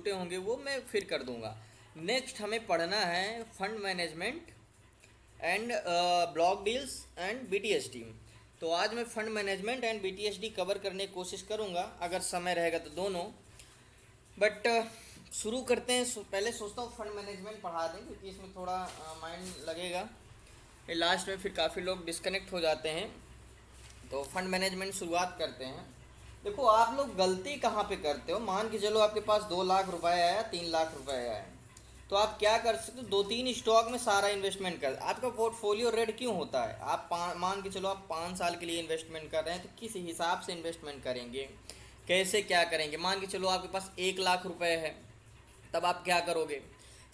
होंगे वो मैं फिर कर दूंगा। नेक्स्ट हमें पढ़ना है fund management and block deals and BTS team. तो आज मैं फंड मैनेजमेंट एंड बीटीएसडी कवर करने की कोशिश करूंगा, अगर समय रहेगा तो दोनों। बट शुरू करते हैं। पहले सोचता हूँ फंड मैनेजमेंट पढ़ा दें, क्योंकि इसमें थोड़ा माइंड लगेगा। लास्ट में फिर काफ़ी लोग डिस्कनेक्ट हो जाते हैं। तो फंड मैनेजमेंट शुरुआत करते हैं। देखो, आप लोग गलती कहाँ पे करते हो। मान के चलो आपके पास 2 लाख रुपए आया, 3 लाख रुपए आया, तो आप क्या कर सकते हो, 2-3 स्टॉक में सारा इन्वेस्टमेंट कर। आपका पोर्टफोलियो रेड क्यों होता है। आप मान के चलो आप 5 साल के लिए इन्वेस्टमेंट कर रहे हैं, तो किस हिसाब से इन्वेस्टमेंट करेंगे, कैसे क्या करेंगे। मान के चलो आपके पास 1 लाख रुपए है, तब आप क्या करोगे।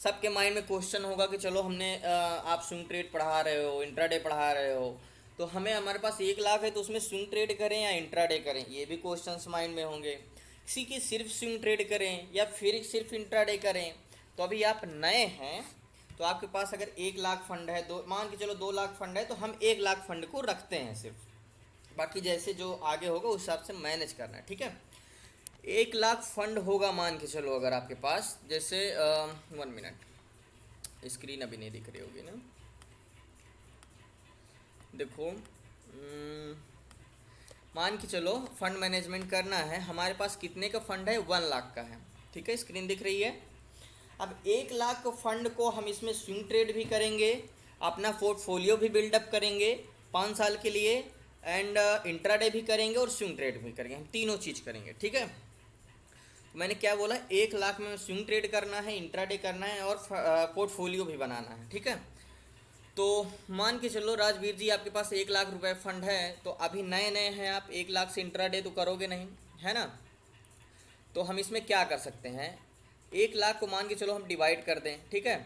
सबके माइंड में क्वेश्चन होगा कि चलो हमने आप स्विंग ट्रेड पढ़ा रहे हो, इंट्राडे पढ़ा रहे हो, तो हमें हमारे पास 1 लाख है तो उसमें स्विंग ट्रेड करें या इंट्राडे करें, ये भी क्वेश्चंस माइंड में होंगे। किसी की सिर्फ स्विंग ट्रेड करें या फिर सिर्फ इंट्राडे करें। तो अभी आप नए हैं, तो आपके पास अगर 1 लाख फंड है, दो मान के चलो 2 लाख फंड है, तो हम 1 लाख फंड को रखते हैं सिर्फ। बाकी जैसे जो आगे होगा उस हिसाब से मैनेज करना है, ठीक है। 1 लाख फंड होगा मान के चलो अगर आपके पास, जैसे 1 मिनट, स्क्रीन अभी नहीं दिख रही होगी ना। देखो, मान के चलो फंड मैनेजमेंट करना है, हमारे पास कितने का फंड है, 1 लाख का है, ठीक है, स्क्रीन दिख रही है। अब 1 लाख का फंड को हम इसमें स्विंग ट्रेड भी करेंगे, अपना पोर्टफोलियो भी बिल्डअप करेंगे 5 साल के लिए, एंड इंट्राडे भी करेंगे और स्विंग ट्रेड भी करेंगे, हम तीनों चीज़ करेंगे, ठीक है। तो मैंने क्या बोला, 1 लाख में स्विंग ट्रेड करना है, इंट्राडे करना है और पोर्टफोलियो भी बनाना है, ठीक है। तो मान के चलो राजवीर जी आपके पास 1 लाख रुपए फंड है, तो अभी नए नए हैं आप, 1 लाख से इंट्राडे तो करोगे नहीं, है ना। तो हम इसमें क्या कर सकते हैं, 1 लाख को मान के चलो हम डिवाइड कर दें, ठीक है।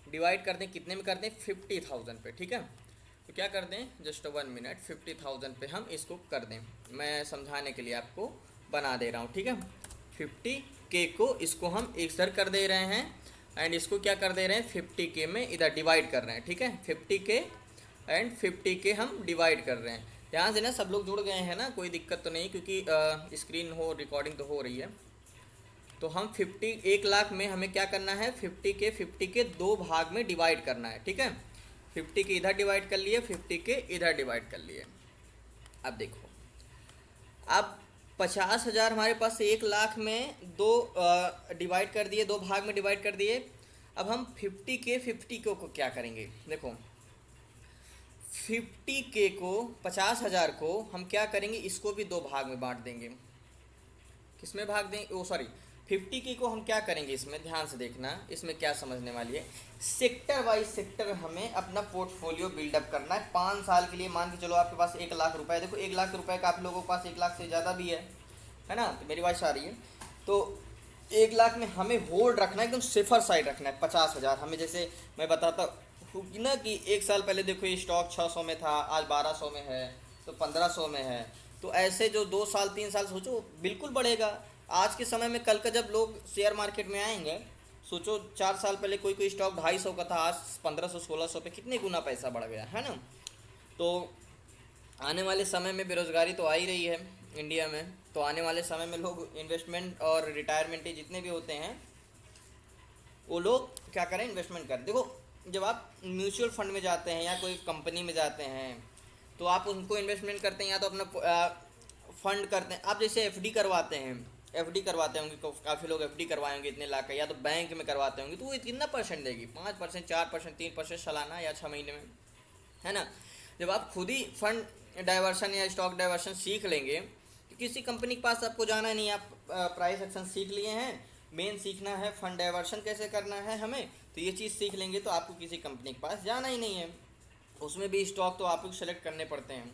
डिवाइड कर दें, कितने में कर दें, 50,000 पे, ठीक है। तो क्या कर दें, जस्ट 1 मिनट, 50,000 पे हम इसको कर दें। मैं समझाने के लिए आपको बना दे रहा हूँ, ठीक है। 50K को इसको हम एक सर कर दे रहे हैं, एंड इसको क्या कर दे रहे हैं, 50K में इधर डिवाइड कर रहे हैं, ठीक है। 50K एंड 50K हम डिवाइड कर रहे हैं। ध्यान से ना, सब लोग जुड़ गए हैं ना, कोई दिक्कत तो नहीं, क्योंकि स्क्रीन हो रिकॉर्डिंग तो हो रही है। तो हम 1 लाख में हमें क्या करना है, 50K 2 भाग में डिवाइड करना है, ठीक है। 50K इधर डिवाइड कर लिए, 50K इधर डिवाइड कर लिए। अब देखो, अब 50,000 हमारे पास 1 लाख में दो डिवाइड कर दिए, 2 भाग में डिवाइड कर दिए। अब हम 50K को क्या करेंगे, देखो 50K को, 50,000 को हम क्या करेंगे, इसको भी 2 भाग में बांट देंगे। किसमें भाग दें, ओ सॉरी, 50K को हम क्या करेंगे, इसमें ध्यान से देखना, इसमें क्या समझने वाली है। सेक्टर वाइज सेक्टर हमें अपना पोर्टफोलियो बिल्डअप करना है 5 साल के लिए। मान के चलो आपके पास 1 लाख रुपए, देखो 1 लाख रुपए का आप लोगों के पास 1 लाख से ज़्यादा भी है ना, तो मेरी बात आ रही है। तो 1 लाख में हमें होल्ड रखना है, एकदम सेफर साइड रखना है। 50,000 हमें, जैसे मैं बताता हूँ ना कि 1 साल पहले देखो ये स्टॉक 600 में था, आज 1200 में है, तो 1500 में है। तो ऐसे जो 2 साल 3 साल सोचो बिल्कुल बढ़ेगा। आज के समय में कल का जब लोग शेयर मार्केट में आएंगे, सोचो 4 साल पहले कोई कोई स्टॉक 250 का था, आज 1500-1600 पे, कितने गुना पैसा बढ़ गया है ना। तो आने वाले समय में बेरोज़गारी तो आ ही रही है इंडिया में, तो आने वाले समय में लोग इन्वेस्टमेंट और रिटायरमेंट जितने भी होते हैं, वो लोग क्या करें, इन्वेस्टमेंट करें। देखो, जब आप म्यूचुअल फंड में जाते हैं या कोई कंपनी में जाते हैं, तो आप उनको इन्वेस्टमेंट करते हैं या तो अपना फंड करते हैं। आप जैसे एफडी करवाते हैं, एफडी करवाते होंगे, काफ़ी लोग एफडी करवाए होंगे इतने लाख का, या तो बैंक में करवाते होंगे, तो वो कितना परसेंट देगी, 5%, 4%, 3% सालाना या 6 महीने में, है ना। जब आप खुद ही फंड डाइवर्शन या स्टॉक डाइवर्शन सीख लेंगे, तो किसी कंपनी के पास आपको जाना नहीं, आप प्राइस एक्शन सीख लिए हैं, मेन सीखना है फंड डाइवर्शन कैसे करना है हमें, तो ये चीज़ सीख लेंगे तो आपको किसी कंपनी के पास जाना ही नहीं है। उसमें भी स्टॉक तो आपको सेलेक्ट करने पड़ते हैं।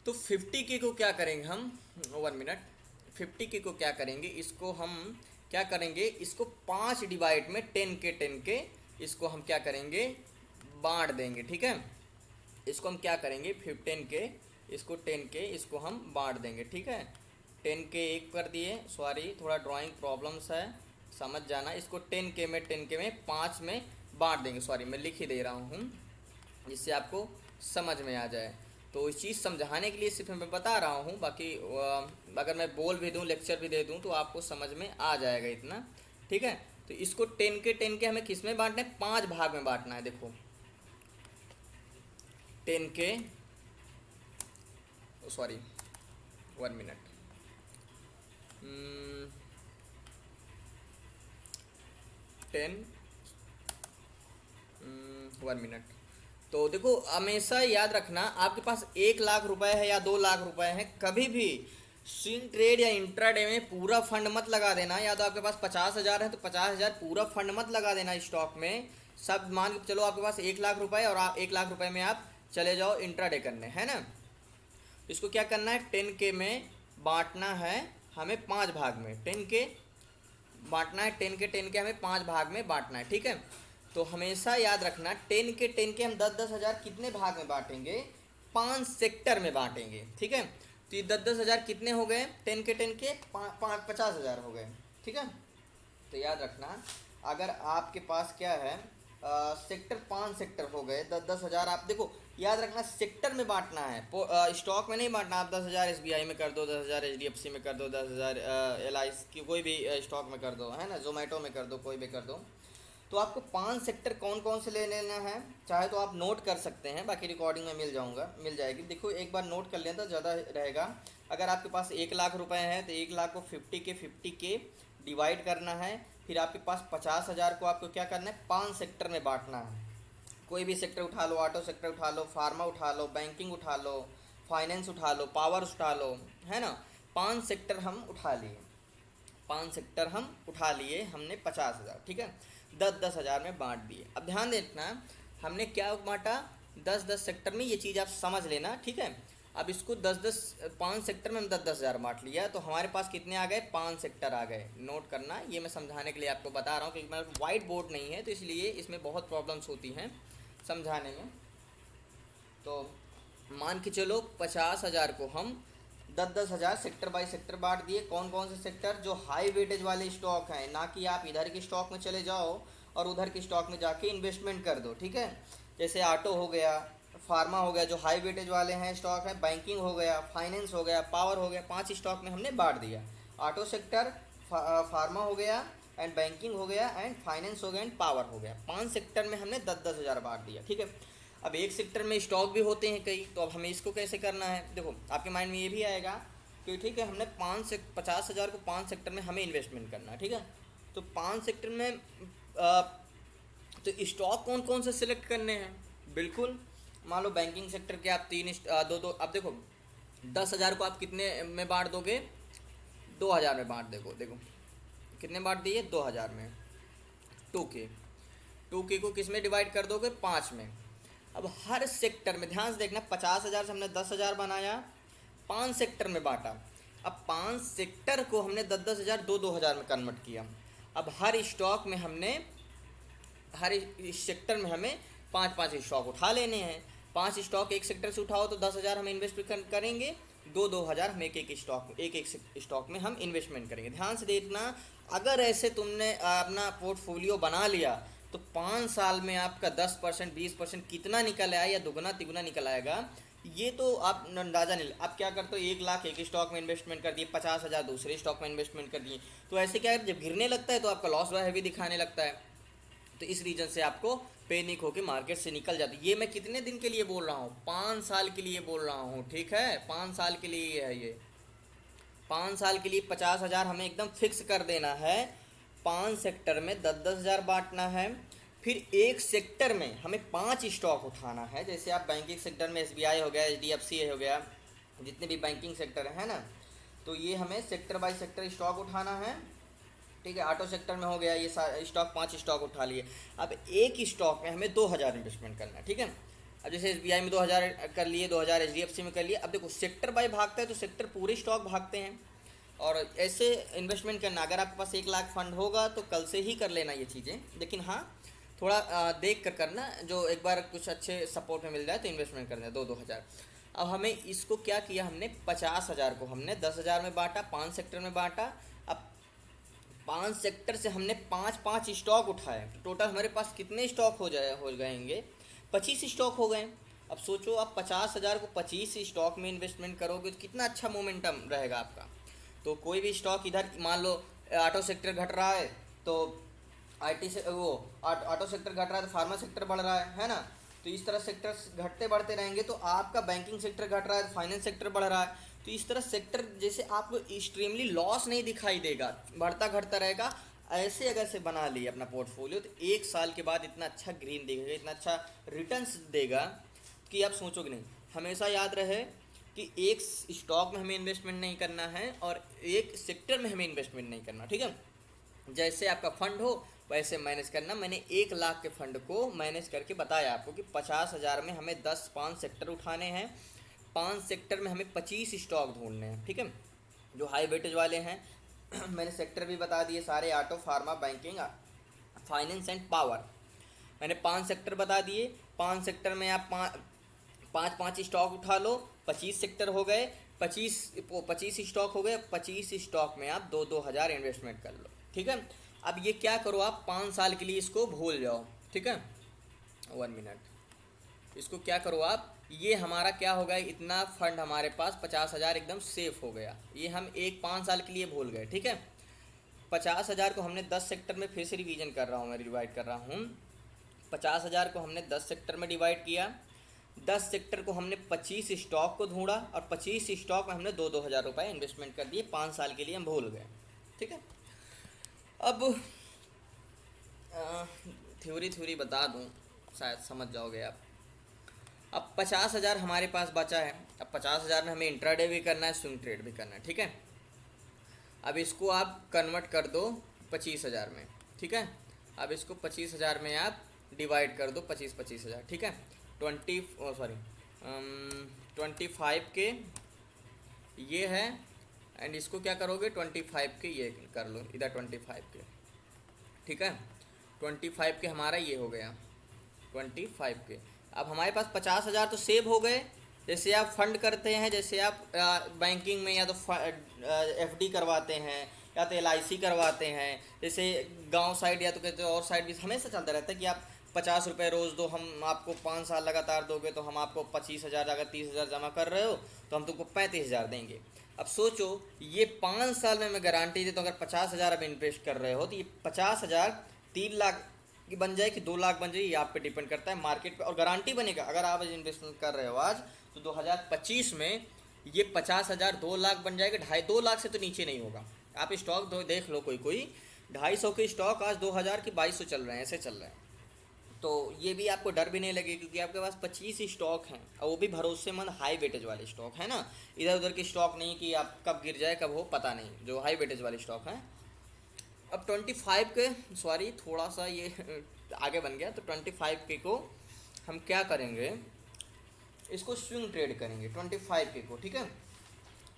तो 50K को क्या करेंगे हम, 1 मिनट, 50K को क्या करेंगे, इसको हम क्या करेंगे, इसको 5 डिवाइड में 10K इसको हम क्या करेंगे, बांट देंगे, ठीक है। इसको हम क्या करेंगे, 10K इसको 10K इसको हम बांट देंगे, ठीक है। 10K एक कर दिए, सॉरी थोड़ा ड्राइंग प्रॉब्लम्स है, समझ जाना। इसको 10K में 5 में बांट देंगे, सॉरी मैं लिख ही दे रहा हूँ जिससे आपको समझ में आ जाए। तो इस चीज़ समझाने के लिए सिर्फ मैं बता रहा हूँ, बाकी अगर मैं बोल भी दूँ, लेक्चर भी दे दूँ, तो आपको समझ में आ जाएगा इतना, ठीक है। तो इसको 10 के हमें किस में बांटना है, 5 भाग में बांटना है। देखो 10 के, सॉरी 1 मिनट, 10, 1 मिनट। तो देखो हमेशा याद रखना, आपके पास 1 लाख रुपए है या 2 लाख रुपए है, कभी भी स्विंग ट्रेड या इंट्राडे में पूरा फंड मत लगा देना। या तो आपके पास 50,000 है तो 50,000 पूरा फंड मत लगा देना स्टॉक में। सब मान के चलो आपके पास 1 लाख रुपए और आप 1 लाख रुपए में आप चले जाओ इंट्राडे करने, है ना। इसको क्या करना है, 10 के में बांटना है हमें 5 भाग में। 10 के बांटना है, 10 के हमें 5 भाग में बांटना है, ठीक है। तो हमेशा याद रखना 10 के हम 10,000 कितने भाग में बांटेंगे, 5 सेक्टर में बांटेंगे, ठीक है। तो ये 10,000 कितने हो गए, 10 के 50,000 हो गए, ठीक है। तो याद रखना अगर आपके पास क्या है, सेक्टर 5 सेक्टर हो गए, 10,000 आप देखो याद रखना सेक्टर में बांटना है, स्टॉक में नहीं बांटना। आप 10,000 SBI में कर दो, 10,000 HDFC में कर दो, 10,000 LIC की कोई भी स्टॉक में कर दो, है ना, जोमेटो में कर दो, कोई भी कर दो। तो आपको 5 सेक्टर कौन कौन से ले लेना है, चाहे तो आप नोट कर सकते हैं, बाकी रिकॉर्डिंग में मिल जाएगी। देखो एक बार नोट कर लें तो ज़्यादा रहेगा। अगर आपके पास 1 लाख रुपए हैं तो 1 लाख को 50 के डिवाइड करना है। फिर आपके पास 50,000 को आपको क्या करना है, 5 सेक्टर में बांटना है। कोई भी सेक्टर उठा लो, ऑटो सेक्टर उठा लो, फार्मा उठा लो, बैंकिंग उठा लो, फाइनेंस उठा लो, पावर उठा लो, है ना। 5 सेक्टर हम उठा लिए, 5 सेक्टर हम उठा लिए, हमने 50,000, ठीक है, 10,000 में बांट दिए। अब ध्यान देना हमने क्या बांटा, 10 सेक्टर में, ये चीज़ आप समझ लेना, ठीक है। अब इसको 5 सेक्टर में हम 10,000 बांट लिया, तो हमारे पास कितने आ गए, 5 सेक्टर आ गए। नोट करना, ये मैं समझाने के लिए आपको बता रहा हूँ, क्योंकि मेरा वाइट बोर्ड नहीं है तो इसलिए इसमें बहुत प्रॉब्लम्स होती हैं समझाने में। तो मान के चलो 50,000 को हम 10,000 सेक्टर बाय सेक्टर बांट दिए। कौन कौन से सेक्टर, जो हाई वेटेज वाले स्टॉक हैं, ना कि आप इधर के स्टॉक में चले जाओ और उधर के स्टॉक में जाके इन्वेस्टमेंट कर दो, ठीक है। जैसे ऑटो हो गया, फार्मा हो गया, जो हाई वेटेज वाले हैं स्टॉक है, बैंकिंग हो गया, फाइनेंस हो गया, पावर हो गया, 5 स्टॉक में हमने बांट दिया। ऑटो सेक्टर, फार्मा हो गया एंड बैंकिंग हो गया एंड फाइनेंस हो गया एंड पावर हो गया। 5 सेक्टर में हमने 10,000 बांट दिया, ठीक है। अब एक सेक्टर में स्टॉक भी होते हैं कई, तो अब हमें इसको कैसे करना है, देखो आपके माइंड में ये भी आएगा कि ठीक है हमने 50,000 को 5 सेक्टर में हमें इन्वेस्टमेंट करना है, ठीक है। तो 5 सेक्टर में तो स्टॉक कौन कौन से सिलेक्ट करने हैं, बिल्कुल मान लो बैंकिंग सेक्टर के आप 2 अब देखो 10,000 को आप कितने में बांट दोगे, 2,000 में बांट देखो, देखो कितने बांट दिए, 2,000 में। 2K को किस में डिवाइड कर दोगे, 5 में। अब हर सेक्टर में ध्यान से देखना, 50,000 से हमने 10,000 बनाया, 5 सेक्टर में बांटा। अब 5 सेक्टर को हमने 10,000 2,000 में कन्वर्ट किया। अब हर स्टॉक में हमने, हर इस सेक्टर में हमें 5 स्टॉक उठा लेने हैं। 5 स्टॉक एक सेक्टर से उठाओ तो 10,000 हम इन्वेस्ट करेंगे, 2,000 हम एक स्टॉक में हम इन्वेस्टमेंट करेंगे। ध्यान से देखना, अगर ऐसे तुमने अपना पोर्टफोलियो बना लिया तो 5 साल में आपका 10% 20% कितना निकल आया या दुगना तिगुना निकल आएगा, ये तो आप अंदाज़ा नहीं। आप क्या करते हो, 1 लाख एक स्टॉक में इन्वेस्टमेंट कर दिए, 50,000 दूसरे स्टॉक में इन्वेस्टमेंट कर दिए, तो ऐसे क्या है जब गिरने लगता है तो आपका लॉस है भी दिखाने लगता है। तो इस रीजन से आपको पैनिक होकर मार्केट से निकल जाती है। ये मैं कितने दिन के लिए बोल रहा हूँ, 5 साल के लिए बोल रहा हूँ, ठीक है, 5 साल के लिए है ये। 5 साल के लिए 50,000 हमें एकदम फिक्स कर देना है। 5 सेक्टर में 10,000 बांटना है। फिर एक सेक्टर में हमें 5 स्टॉक उठाना है। जैसे आप बैंकिंग सेक्टर में SBI हो गया, HDFC हो गया, जितने भी बैंकिंग सेक्टर है ना, तो ये हमें सेक्टर बाय सेक्टर स्टॉक उठाना है, ठीक है। ऑटो सेक्टर में हो गया ये स्टॉक, 5 स्टॉक उठा लिए। अब एक स्टॉक में हमें 2,000 इन्वेस्टमेंट करना है, ठीक है। अब जैसे SBI में 2,000 कर लिए, 2,000 HDFC में कर लिए। अब देखो सेक्टर बाय भागता है तो सेक्टर पूरे स्टॉक भागते हैं, और ऐसे इन्वेस्टमेंट करना। अगर आपके पास 1 लाख फंड होगा तो कल से ही कर लेना ये चीज़ें, लेकिन हाँ थोड़ा देख कर करना, जो एक बार कुछ अच्छे सपोर्ट में मिल जाए तो इन्वेस्टमेंट करना है 2,000। अब हमें इसको क्या किया, हमने 50,000 को हमने 10,000 में बांटा, 5 सेक्टर में बांटा। अब 5 सेक्टर से हमने 5 स्टॉक उठाए, तो टोटल हमारे पास कितने स्टॉक हो जाएंगे, 25 स्टॉक हो गए। अब सोचो आप 50,000 को 25 स्टॉक में इन्वेस्टमेंट करोगे तो कितना अच्छा मोमेंटम रहेगा आपका। तो कोई भी स्टॉक इधर मान लो ऑटो सेक्टर घट रहा है तो आईटी से वो ऑटो सेक्टर घट रहा है तो फार्मा सेक्टर बढ़ रहा है ना। तो इस तरह सेक्टर्स घटते बढ़ते रहेंगे। तो आपका बैंकिंग सेक्टर घट रहा है तो फाइनेंस सेक्टर बढ़ रहा है। तो इस तरह सेक्टर जैसे आपको एक्सट्रीमली लॉस नहीं दिखाई देगा, बढ़ता घटता रहेगा। ऐसे अगर से बना लिए अपना पोर्टफोलियो तो 1 साल के बाद इतना अच्छा ग्रीन देगा, इतना अच्छा रिटर्न्स देगा कि आप सोचोगे नहीं। हमेशा याद रहे कि एक स्टॉक में हमें इन्वेस्टमेंट नहीं करना है और एक सेक्टर में हमें इन्वेस्टमेंट नहीं करना, ठीक है। जैसे आपका फंड हो वैसे मैनेज करना। मैंने 1 लाख के फंड को मैनेज करके बताया आपको कि 50,000 में हमें 5 सेक्टर उठाने हैं, 5 सेक्टर में हमें 25 स्टॉक ढूंढने हैं, ठीक है, जो हाई वेटेज वाले हैं। मैंने सेक्टर भी बता दिए सारे, auto, pharma, banking, finance and power. मैंने 5 सेक्टर बता दिए। 5 सेक्टर में आप पाँच स्टॉक उठा लो, 25 सेक्टर हो गए, 25 स्टॉक हो गए। 25 स्टॉक में आप 2-2 हज़ार इन्वेस्टमेंट कर लो, ठीक है। अब ये क्या करो, आप 5 साल के लिए इसको भूल जाओ, ठीक है। 1 मिनट, इसको क्या करो आप, ये हमारा क्या हो गया, इतना फंड हमारे पास 50,000 एकदम सेफ हो गया। ये हम 5 साल के लिए भूल गए, ठीक है। 50,000 को हमने 10 सेक्टर में, फिर से रिवीजन कर रहा हूँ मैं, डिवाइड कर रहा हूँ। 50,000 को हमने 10 सेक्टर में डिवाइड किया। 10 सेक्टर को हमने 25 स्टॉक को ढूंढा और 25 स्टॉक में हमने 2-2 हज़ार रुपये इन्वेस्टमेंट कर दिए। 5 साल के लिए हम भूल गए, ठीक है। अब थ्योरी बता दूं, शायद समझ जाओगे आप। अब 50,000 हमारे पास बचा है। अब 50,000 में हमें इंट्राडे भी करना है, स्विंग ट्रेड भी करना है, ठीक है। अब इसको आप कन्वर्ट कर दो 25,000 में, ठीक है। अब इसको 25,000 में आप डिवाइड कर दो 25,000, ठीक है। 25 के ये है, एंड इसको क्या करोगे 25 के ये कर लो इधर 25 के, ठीक है। 25 के हमारा ये हो गया 25 के। अब हमारे पास 50,000 तो सेव हो गए। जैसे आप फंड करते हैं, जैसे आप बैंकिंग में या तो एफडी करवाते हैं या तो LIC करवाते हैं, जैसे गांव साइड या तो कहते और साइड भी हमेशा चलता रहता है कि आप 50 रुपये रोज़ दो, हम आपको 5 साल लगातार दोगे तो हम आपको 25,000, अगर 30,000 जमा कर रहे हो तो हम तुमको 35,000 देंगे। अब सोचो ये 5 साल में मैं गारंटी देता हूँ, अगर 50,000 अब इन्वेस्ट कर रहे हो तो ये 50,000 3 लाख की बन जाए कि 2 लाख बन जाए, ये आप पे डिपेंड करता है मार्केट पे। और गारंटी बनेगा, अगर आप इन्वेस्टमेंट कर रहे हो आज तो 2025 में ये 50,000 2 लाख बन जाएगा। 2.5-2 लाख से तो नीचे नहीं होगा। आप स्टॉक देख लो, कोई 250 के स्टॉक आज 2000 की 2200 चल रहे हैं, ऐसे चल रहे हैं। तो ये भी आपको डर भी नहीं लगे क्योंकि आपके पास 25 स्टॉक हैं और वो भी भरोसेमंद हाई वेटेज वाले स्टॉक है ना। इधर उधर के स्टॉक नहीं कि आप कब गिर जाए कब हो पता नहीं, जो हाई वेटेज वाले स्टॉक हैं। अब 25 के, सॉरी थोड़ा सा ये आगे बन गया। तो 25 के को हम क्या करेंगे, इसको स्विंग ट्रेड करेंगे 25 के को, ठीक है।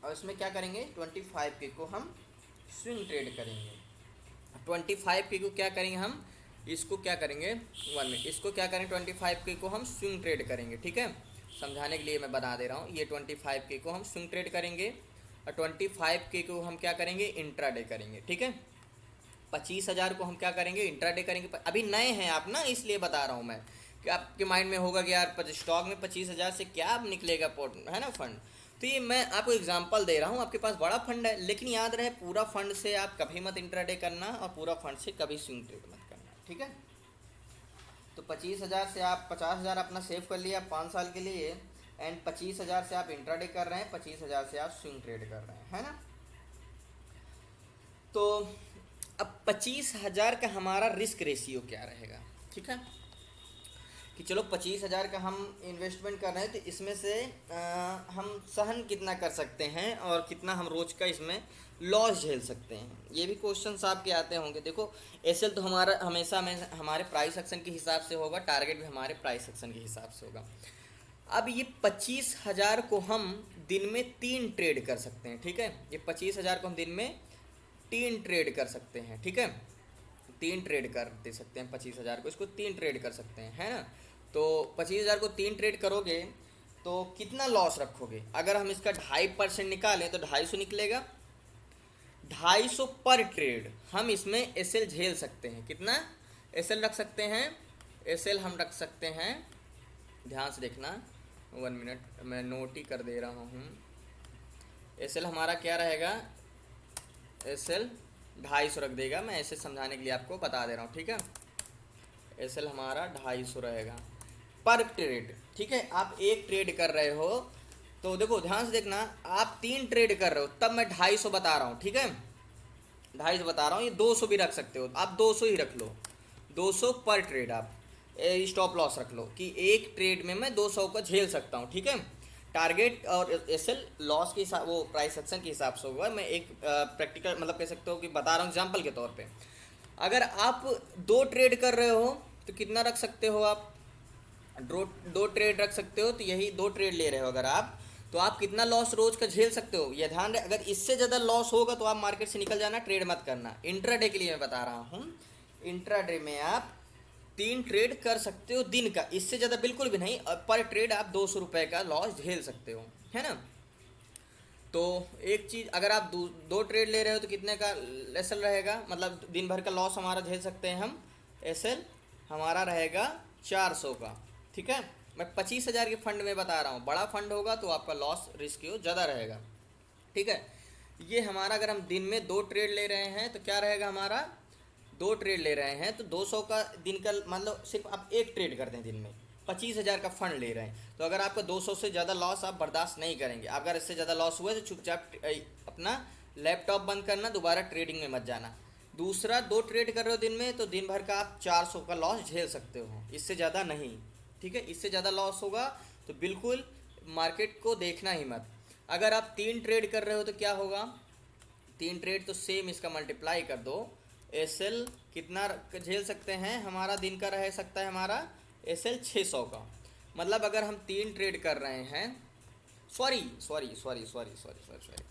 और इसमें क्या करेंगे 25 के को हम स्विंग ट्रेड करेंगे। 25 के को क्या करेंगे हम, इसको क्या करेंगे 1 मिनट, इसको क्या करेंगे 25 के को हम स्विंग ट्रेड करेंगे, ठीक है। समझाने के लिए मैं बता दे रहा हूँ, ये 25 के को हम स्विंग ट्रेड करेंगे और 25 के को हम क्या करेंगे इंट्राडे करेंगे, ठीक है। 25,000 को हम क्या करेंगे इंट्राडे करेंगे। अभी नए हैं आप ना, इसलिए बता रहा हूँ मैं कि आपके माइंड में होगा कि यार स्टॉक में 25,000 से क्या निकलेगा पोर्ट, है ना, फंड। तो ये मैं आपको एग्जांपल दे रहा हूँ, आपके पास बड़ा फंड है लेकिन याद रहे पूरा फंड से आप कभी मत इंट्राडे करना और पूरा फंड से कभी स्विंग ट्रेड मत करना, ठीक है। तो 25,000 से आप 50,000 अपना सेव कर लिया 5 साल के लिए, एंड 25,000 से आप इंट्राडे कर रहे हैं, 25,000 से आप स्विंग ट्रेड कर रहे हैं, है ना। तो अब 25,000 का हमारा रिस्क रेशियो क्या रहेगा, ठीक है। कि चलो 25,000 का हम इन्वेस्टमेंट कर रहे हैं तो इसमें से हम सहन कितना कर सकते हैं और कितना हम रोज़ का इसमें लॉस झेल सकते हैं, ये भी क्वेश्चन आपके आते होंगे। देखो एसएल तो हमारा हमेशा में हमारे प्राइस एक्शन के हिसाब से होगा, टारगेट भी हमारे प्राइस एक्शन के हिसाब से होगा। अब ये 25,000 को हम दिन में 3 ट्रेड कर सकते हैं, ठीक है। ये 25,000 को हम दिन में 3 ट्रेड कर सकते हैं, ठीक है। 3 ट्रेड कर दे सकते हैं 25,000 को, इसको 3 ट्रेड कर सकते हैं, है ना। तो 25,000 को 3 ट्रेड करोगे तो कितना लॉस रखोगे। अगर हम इसका 2.5% निकालें तो 250 निकलेगा। 250 पर ट्रेड हम इसमें एसएल झेल सकते हैं। कितना एसएल रख सकते हैं, एसएल हम रख सकते हैं, ध्यान से देखना 1 मिनट मैं नोट ही कर दे रहा हूँ। एसएल हमारा क्या रहेगा, एसएल 250 रख देगा। मैं ऐसे समझाने के लिए आपको बता दे रहा हूँ, ठीक है। एसएल हमारा 250 रहेगा पर ट्रेड, ठीक है। आप एक ट्रेड कर रहे हो तो देखो ध्यान से देखना, आप 3 ट्रेड कर रहे हो तब मैं 250 बता रहा हूँ, ठीक है। 250 बता रहा हूँ, ये 200 भी रख सकते हो आप, 200 ही रख लो, 200 पर ट्रेड। आप स्टॉप लॉस रख लो कि एक ट्रेड में मैं 200 का झेल सकता हूँ, ठीक है। टारगेट और एसएल लॉस के हिसाब, वो प्राइस एक्शन के हिसाब से होगा। मैं एक प्रैक्टिकल मतलब कह सकते हो कि बता रहा हूँ एग्जाम्पल के तौर पे। अगर आप 2 ट्रेड कर रहे हो तो कितना रख सकते हो आप, दो ट्रेड रख सकते हो, तो यही 2 ट्रेड ले रहे हो अगर आप, तो आप कितना लॉस रोज का झेल सकते हो यह ध्यान रहे। अगर इससे ज़्यादा लॉस होगा तो आप मार्केट से निकल जाना, ट्रेड मत करना। इंट्राडे के लिए मैं बता रहा हूँ, इंट्राडे में आप 3 ट्रेड कर सकते हो दिन का, इससे ज़्यादा बिल्कुल भी नहीं। पर ट्रेड आप 200 रुपये का लॉस झेल सकते हो, है ना। तो एक चीज़, अगर आप दो ट्रेड ले रहे हो तो कितने का एसएल रहेगा, मतलब दिन भर का लॉस हमारा झेल सकते हैं हम। एसएल हमारा रहेगा 400 का, ठीक है। मैं 25,000 के फंड में बता रहा हूँ, बड़ा फंड होगा तो आपका लॉस रिस्क ज़्यादा रहेगा, ठीक है। ये हमारा अगर हम दिन में 2 ट्रेड ले रहे हैं तो क्या रहेगा हमारा, 2 ट्रेड ले रहे हैं तो 200 का दिन का, मतलब सिर्फ आप एक ट्रेड करते हैं दिन में, 25,000 का फंड ले रहे हैं तो अगर आपका 200 से ज़्यादा लॉस आप बर्दाश्त नहीं करेंगे। अगर इससे ज़्यादा लॉस हुआ तो चुपचाप अपना लैपटॉप बंद करना, दोबारा ट्रेडिंग में मत जाना। दूसरा, 2 ट्रेड कर रहे हो दिन में तो दिन भर का आप 400 का लॉस झेल सकते हो, इससे ज़्यादा नहीं, ठीक है। इससे ज़्यादा लॉस होगा तो बिल्कुल मार्केट को देखना ही मत। अगर आप 3 ट्रेड कर रहे हो तो क्या होगा, 3 ट्रेड तो सेम इसका मल्टीप्लाई कर दो। एसएल कितना झेल सकते हैं, हमारा दिन का रह सकता है हमारा एसएल 600 का। मतलब अगर हम 3 ट्रेड कर रहे हैं, sorry sorry sorry sorry sorry sorry sorry,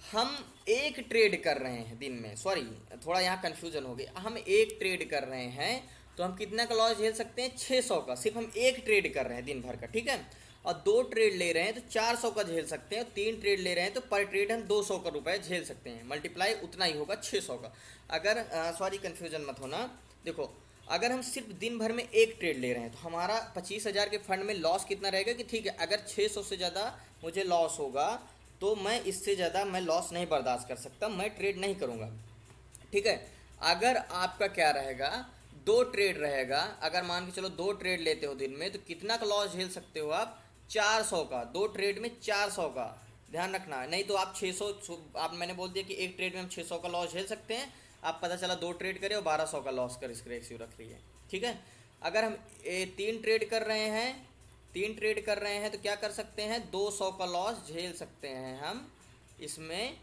हम एक ट्रेड कर रहे हैं दिन में, सॉरी थोड़ा यहाँ कन्फ्यूजन हो गई। हम एक ट्रेड कर रहे हैं तो हम कितना का लॉस झेल सकते हैं, 600 का। सिर्फ हम एक ट्रेड कर रहे हैं दिन भर का, ठीक है। और 2 ट्रेड ले रहे हैं तो 400 का झेल सकते हैं, और 3 ट्रेड ले रहे हैं तो पर ट्रेड हम 200 का रुपये झेल सकते हैं। मल्टीप्लाई उतना ही होगा 600 का। अगर सॉरी कन्फ्यूजन मत होना, देखो अगर हम सिर्फ दिन भर में एक ट्रेड ले रहे हैं तो हमारा 25,000 के फंड में लॉस कितना रहेगा कि ठीक है, अगर 600 से ज़्यादा मुझे लॉस होगा तो मैं इससे ज़्यादा मैं लॉस नहीं बर्दाश्त कर सकता, मैं ट्रेड नहीं करूँगा, ठीक है। अगर आपका क्या रहेगा, 2 ट्रेड रहेगा, अगर मान के चलो 2 ट्रेड लेते हो दिन में तो कितना का लॉस झेल सकते हो आप, 400 का। 2 ट्रेड में 400 का, ध्यान रखना। नहीं तो आप 600, आप मैंने बोल दिया कि एक ट्रेड में हम 600 का लॉस झेल सकते हैं, आप पता चला 2 ट्रेड करे और 1200 का लॉस का रिस्क रेशियो रख लिए, ठीक है। अगर हम 3 ट्रेड कर रहे हैं, 3 ट्रेड कर रहे हैं तो क्या कर सकते हैं, 200 का लॉस झेल सकते हैं हम इसमें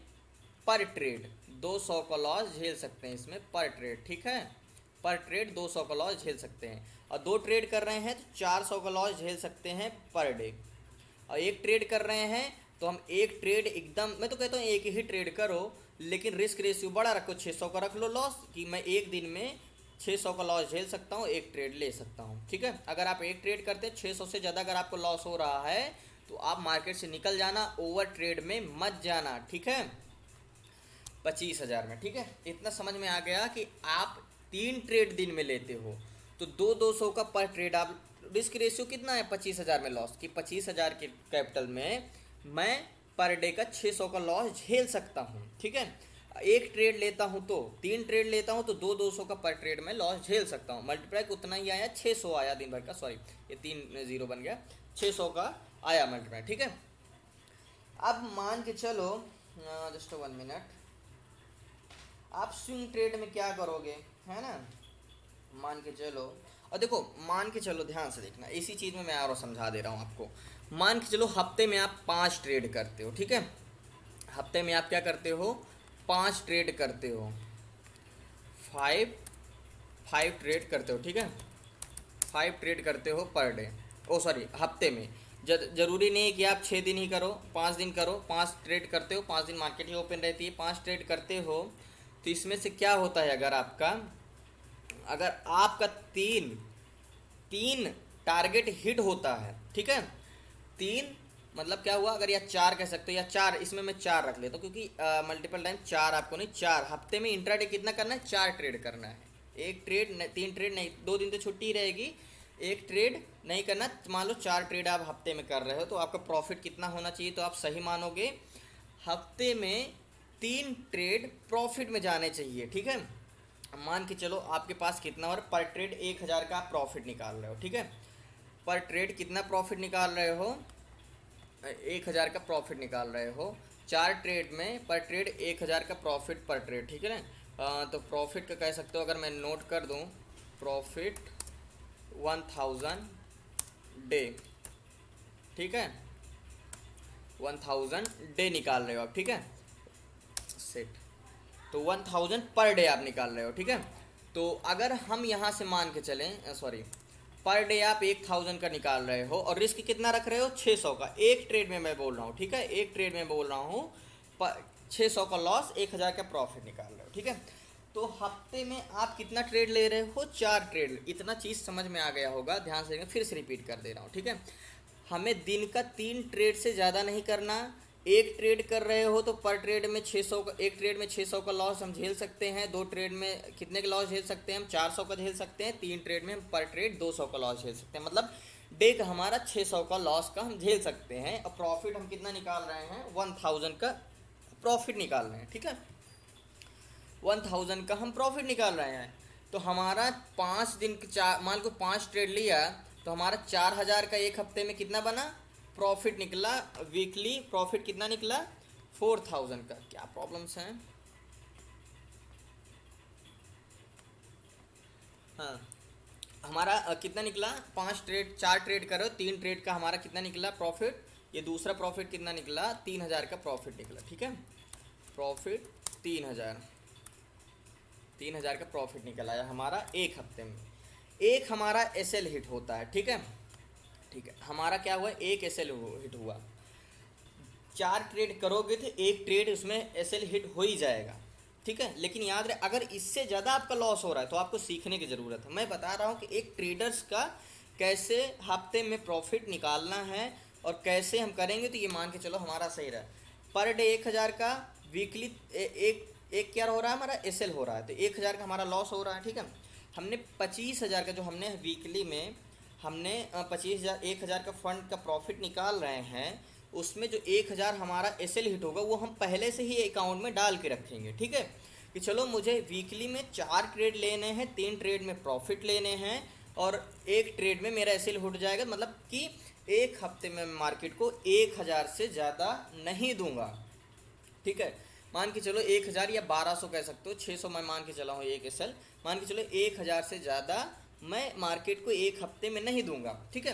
पर ट्रेड, 200 का लॉस झेल सकते हैं इसमें पर ट्रेड, ठीक है। पर ट्रेड 200 का लॉस झेल सकते हैं। और 2 ट्रेड कर रहे हैं तो 400 का लॉस झेल सकते हैं पर डे। और एक ट्रेड कर रहे हैं तो हम एक ट्रेड एकदम, मैं तो कहता हूँ एक ही ट्रेड करो, लेकिन रिस्क रेशियो बड़ा रखो, 600 का रख लो लॉस, कि मैं एक दिन में 600 का लॉस झेल सकता हूँ, एक ट्रेड ले सकता हूँ, ठीक है। अगर आप एक ट्रेड करते हैं 600 से ज़्यादा अगर आपको लॉस हो रहा है तो आप मार्केट से निकल जाना, ओवर ट्रेड में मत जाना, ठीक है। 25,000 में, ठीक है। इतना समझ में आ गया कि आप 3 ट्रेड दिन में लेते हो तो 200 का पर ट्रेड, आप रिस्क रेशियो कितना है 25,000 में लॉस, कि 25,000 के कैपिटल में मैं पर डे का 600 का लॉस झेल सकता हूँ, ठीक है। एक ट्रेड लेता हूँ तो 3 ट्रेड लेता हूँ तो 200 का पर ट्रेड में लॉस झेल सकता हूँ। मल्टीप्लाई उतना ही आया, 600 आया दिन भर का, सॉरी ये 3 0 बन गया, 600 का आया मल्टीप्लाई, ठीक है। अब मान के चलो, जस्ट 1 मिनट, आप स्विंग ट्रेड में क्या करोगे, है ना। मान के चलो, और देखो मान के चलो, ध्यान से देखना, इसी चीज़ में मैं और समझा दे रहा हूँ आपको। मान के चलो हफ्ते में आप 5 ट्रेड करते हो, ठीक है। हफ्ते में आप क्या करते हो, 5 ट्रेड करते हो, 5 ट्रेड करते हो, ठीक है। 5 ट्रेड करते हो पर डे, ओ सॉरी हफ्ते में। जरूरी नहीं है कि आप 6 दिन ही करो, 5 दिन करो, 5 ट्रेड करते हो, 5 दिन मार्केट ही ओपन रहती है, 5 ट्रेड करते हो तो इसमें से क्या होता है, अगर आपका तीन टारगेट हिट होता है, ठीक है। 3 मतलब क्या हुआ, अगर या 4 कह सकते हो, या 4, इसमें मैं 4 रख लेता हूँ क्योंकि मल्टीपल टाइम 4 आपको नहीं, 4 हफ्ते में इंट्राडे कितना करना है, 4 ट्रेड करना है। एक ट्रेड 3 ट्रेड नहीं, 2 दिन तो छुट्टी ही रहेगी, एक ट्रेड नहीं करना। मान लो 4 ट्रेड आप हफ्ते में कर रहे हो तो आपका प्रॉफिट कितना होना चाहिए, तो आप सही मानोगे हफ्ते में 3 ट्रेड प्रॉफिट में जाने चाहिए, ठीक है। मान के चलो आपके पास कितना और पर ट्रेड 1000 का आप प्रॉफिट निकाल रहे हो, ठीक है। पर ट्रेड कितना प्रॉफिट निकाल रहे हो, 1000 का प्रॉफिट निकाल रहे हो। 4 ट्रेड में पर ट्रेड 1000 का प्रॉफिट पर ट्रेड, ठीक है ना। तो प्रॉफिट का कह सकते हो, अगर मैं नोट कर दूं, प्रॉफिट 1000 डे, ठीक है, 1000 डे निकाल रहे हो आप, ठीक है। सेट, तो 1000 पर डे आप निकाल रहे हो, ठीक है। तो अगर हम यहाँ से मान के चलें, सॉरी, पर डे आप 1000 का निकाल रहे हो और रिस्क कितना रख रहे हो, 600 का। एक ट्रेड में मैं बोल रहा हूँ, ठीक है, एक ट्रेड में बोल रहा हूँ, 600 का लॉस, 1000 का प्रॉफिट निकाल रहे हो, ठीक है। तो हफ्ते में आप कितना ट्रेड ले रहे हो, 4 ट्रेड। इतना चीज़ समझ में आ गया होगा, ध्यान से फिर से रिपीट कर दे रहा हूँ, ठीक है। हमें दिन का 3 ट्रेड से ज़्यादा नहीं करना। एक ट्रेड कर रहे हो तो पर ट्रेड में 600 का, एक ट्रेड में 600 का लॉस हम झेल सकते हैं। 2 ट्रेड में कितने का लॉस झेल सकते हैं हम, 400 का झेल सकते हैं। 3 ट्रेड में हम पर ट्रेड 200 का लॉस झेल सकते हैं, मतलब डे का हमारा 600 का लॉस का हम झेल सकते हैं। और प्रॉफिट हम कितना निकाल रहे हैं, 1000 का प्रॉफिट निकाल रहे हैं, ठीक है। 1000 का हम प्रॉफिट निकाल रहे हैं। तो हमारा 5 दिन, मान लो 5 ट्रेड लिया, तो हमारा 4000 का एक हफ्ते में कितना बना, प्रॉफिट निकला। वीकली प्रॉफिट कितना निकला, 4000 का। क्या प्रॉब्लम्स हैं, हाँ, हमारा कितना निकला, 5 ट्रेड, 4 ट्रेड करो, 3 ट्रेड का हमारा कितना निकला प्रॉफिट। ये दूसरा प्रॉफिट कितना निकला, 3000 का प्रॉफिट निकला, ठीक है। प्रॉफिट 3000, 3000 का प्रॉफिट निकल आया हमारा एक हफ्ते में। एक हमारा एसएल हिट होता है, ठीक है, ठीक है। हमारा क्या हुआ, एक एसएल हिट हुआ। 4 ट्रेड करोगे तो एक ट्रेड उसमें एसएल हिट हो ही जाएगा, ठीक है। लेकिन याद रहे, अगर इससे ज़्यादा आपका लॉस हो रहा है तो आपको सीखने की ज़रूरत है। मैं बता रहा हूँ कि एक ट्रेडर्स का कैसे हफ्ते में प्रॉफिट निकालना है और कैसे हम करेंगे तो ये मान के चलो हमारा सही रहा। पर डे 1000 का, वीकली एक क्या हो रहा है हमारा, एसएल हो रहा है, तो 1000 का हमारा लॉस हो रहा है, ठीक है। हमने 25000 का, जो हमने वीकली में हमने 25000, 1000 का फंड का प्रॉफिट निकाल रहे हैं, उसमें जो 1000 हमारा एसएल हिट होगा वो हम पहले से ही अकाउंट में डाल के रखेंगे, ठीक है। कि चलो मुझे वीकली में 4 ट्रेड लेने हैं, 3 ट्रेड में प्रॉफिट लेने हैं और एक ट्रेड में मेरा एसएल हिट जाएगा, मतलब कि एक हफ्ते में मार्केट को 1000 से ज़्यादा नहीं दूंगा, ठीक है। मान के चलो 1000 या 1200 कह सकते हो, 600 मैं मान के चला हूँ एक एसएल। मान के चलो 1000 से ज़्यादा मैं मार्केट को एक हफ्ते में नहीं दूंगा, ठीक है।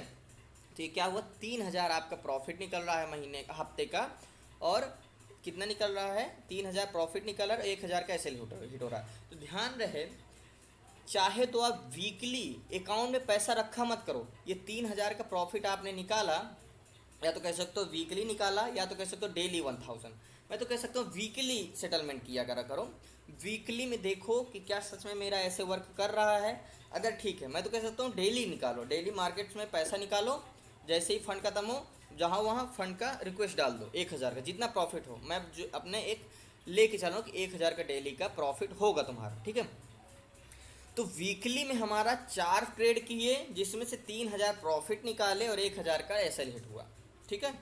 तो ये क्या हुआ, 3000 आपका प्रॉफिट निकल रहा है महीने हफ्ते का, और कितना निकल रहा है, 3000 प्रॉफिट निकल रहा है, 1000 का एसएल हिट हो रहा है। तो ध्यान रहे, चाहे तो आप वीकली अकाउंट में पैसा रखा मत करो। ये 3000 का प्रॉफिट आपने निकाला, या तो कह सकते हो वीकली निकाला, या तो कह सकते हो डेली 1000। मैं तो कह सकता हूँ वीकली सेटलमेंट किया करो। वीकली में देखो कि क्या सच में मेरा ऐसे वर्क कर रहा है। अगर ठीक है, मैं तो कह सकता हूँ डेली निकालो, डेली मार्केट्स में पैसा निकालो। जैसे ही फंड खत्म हो, जहाँ वहाँ फंड का रिक्वेस्ट डाल दो, 1000 का जितना प्रॉफिट हो। मैं जो अपने एक लेके चल रहा हूँ कि 1000 का डेली का प्रॉफिट होगा तुम्हारा, ठीक है। तो वीकली में हमारा 4 ट्रेड किए, जिसमें से 3000 प्रॉफिट निकाले और 1000 का एसएल हिट हुआ, ठीक है।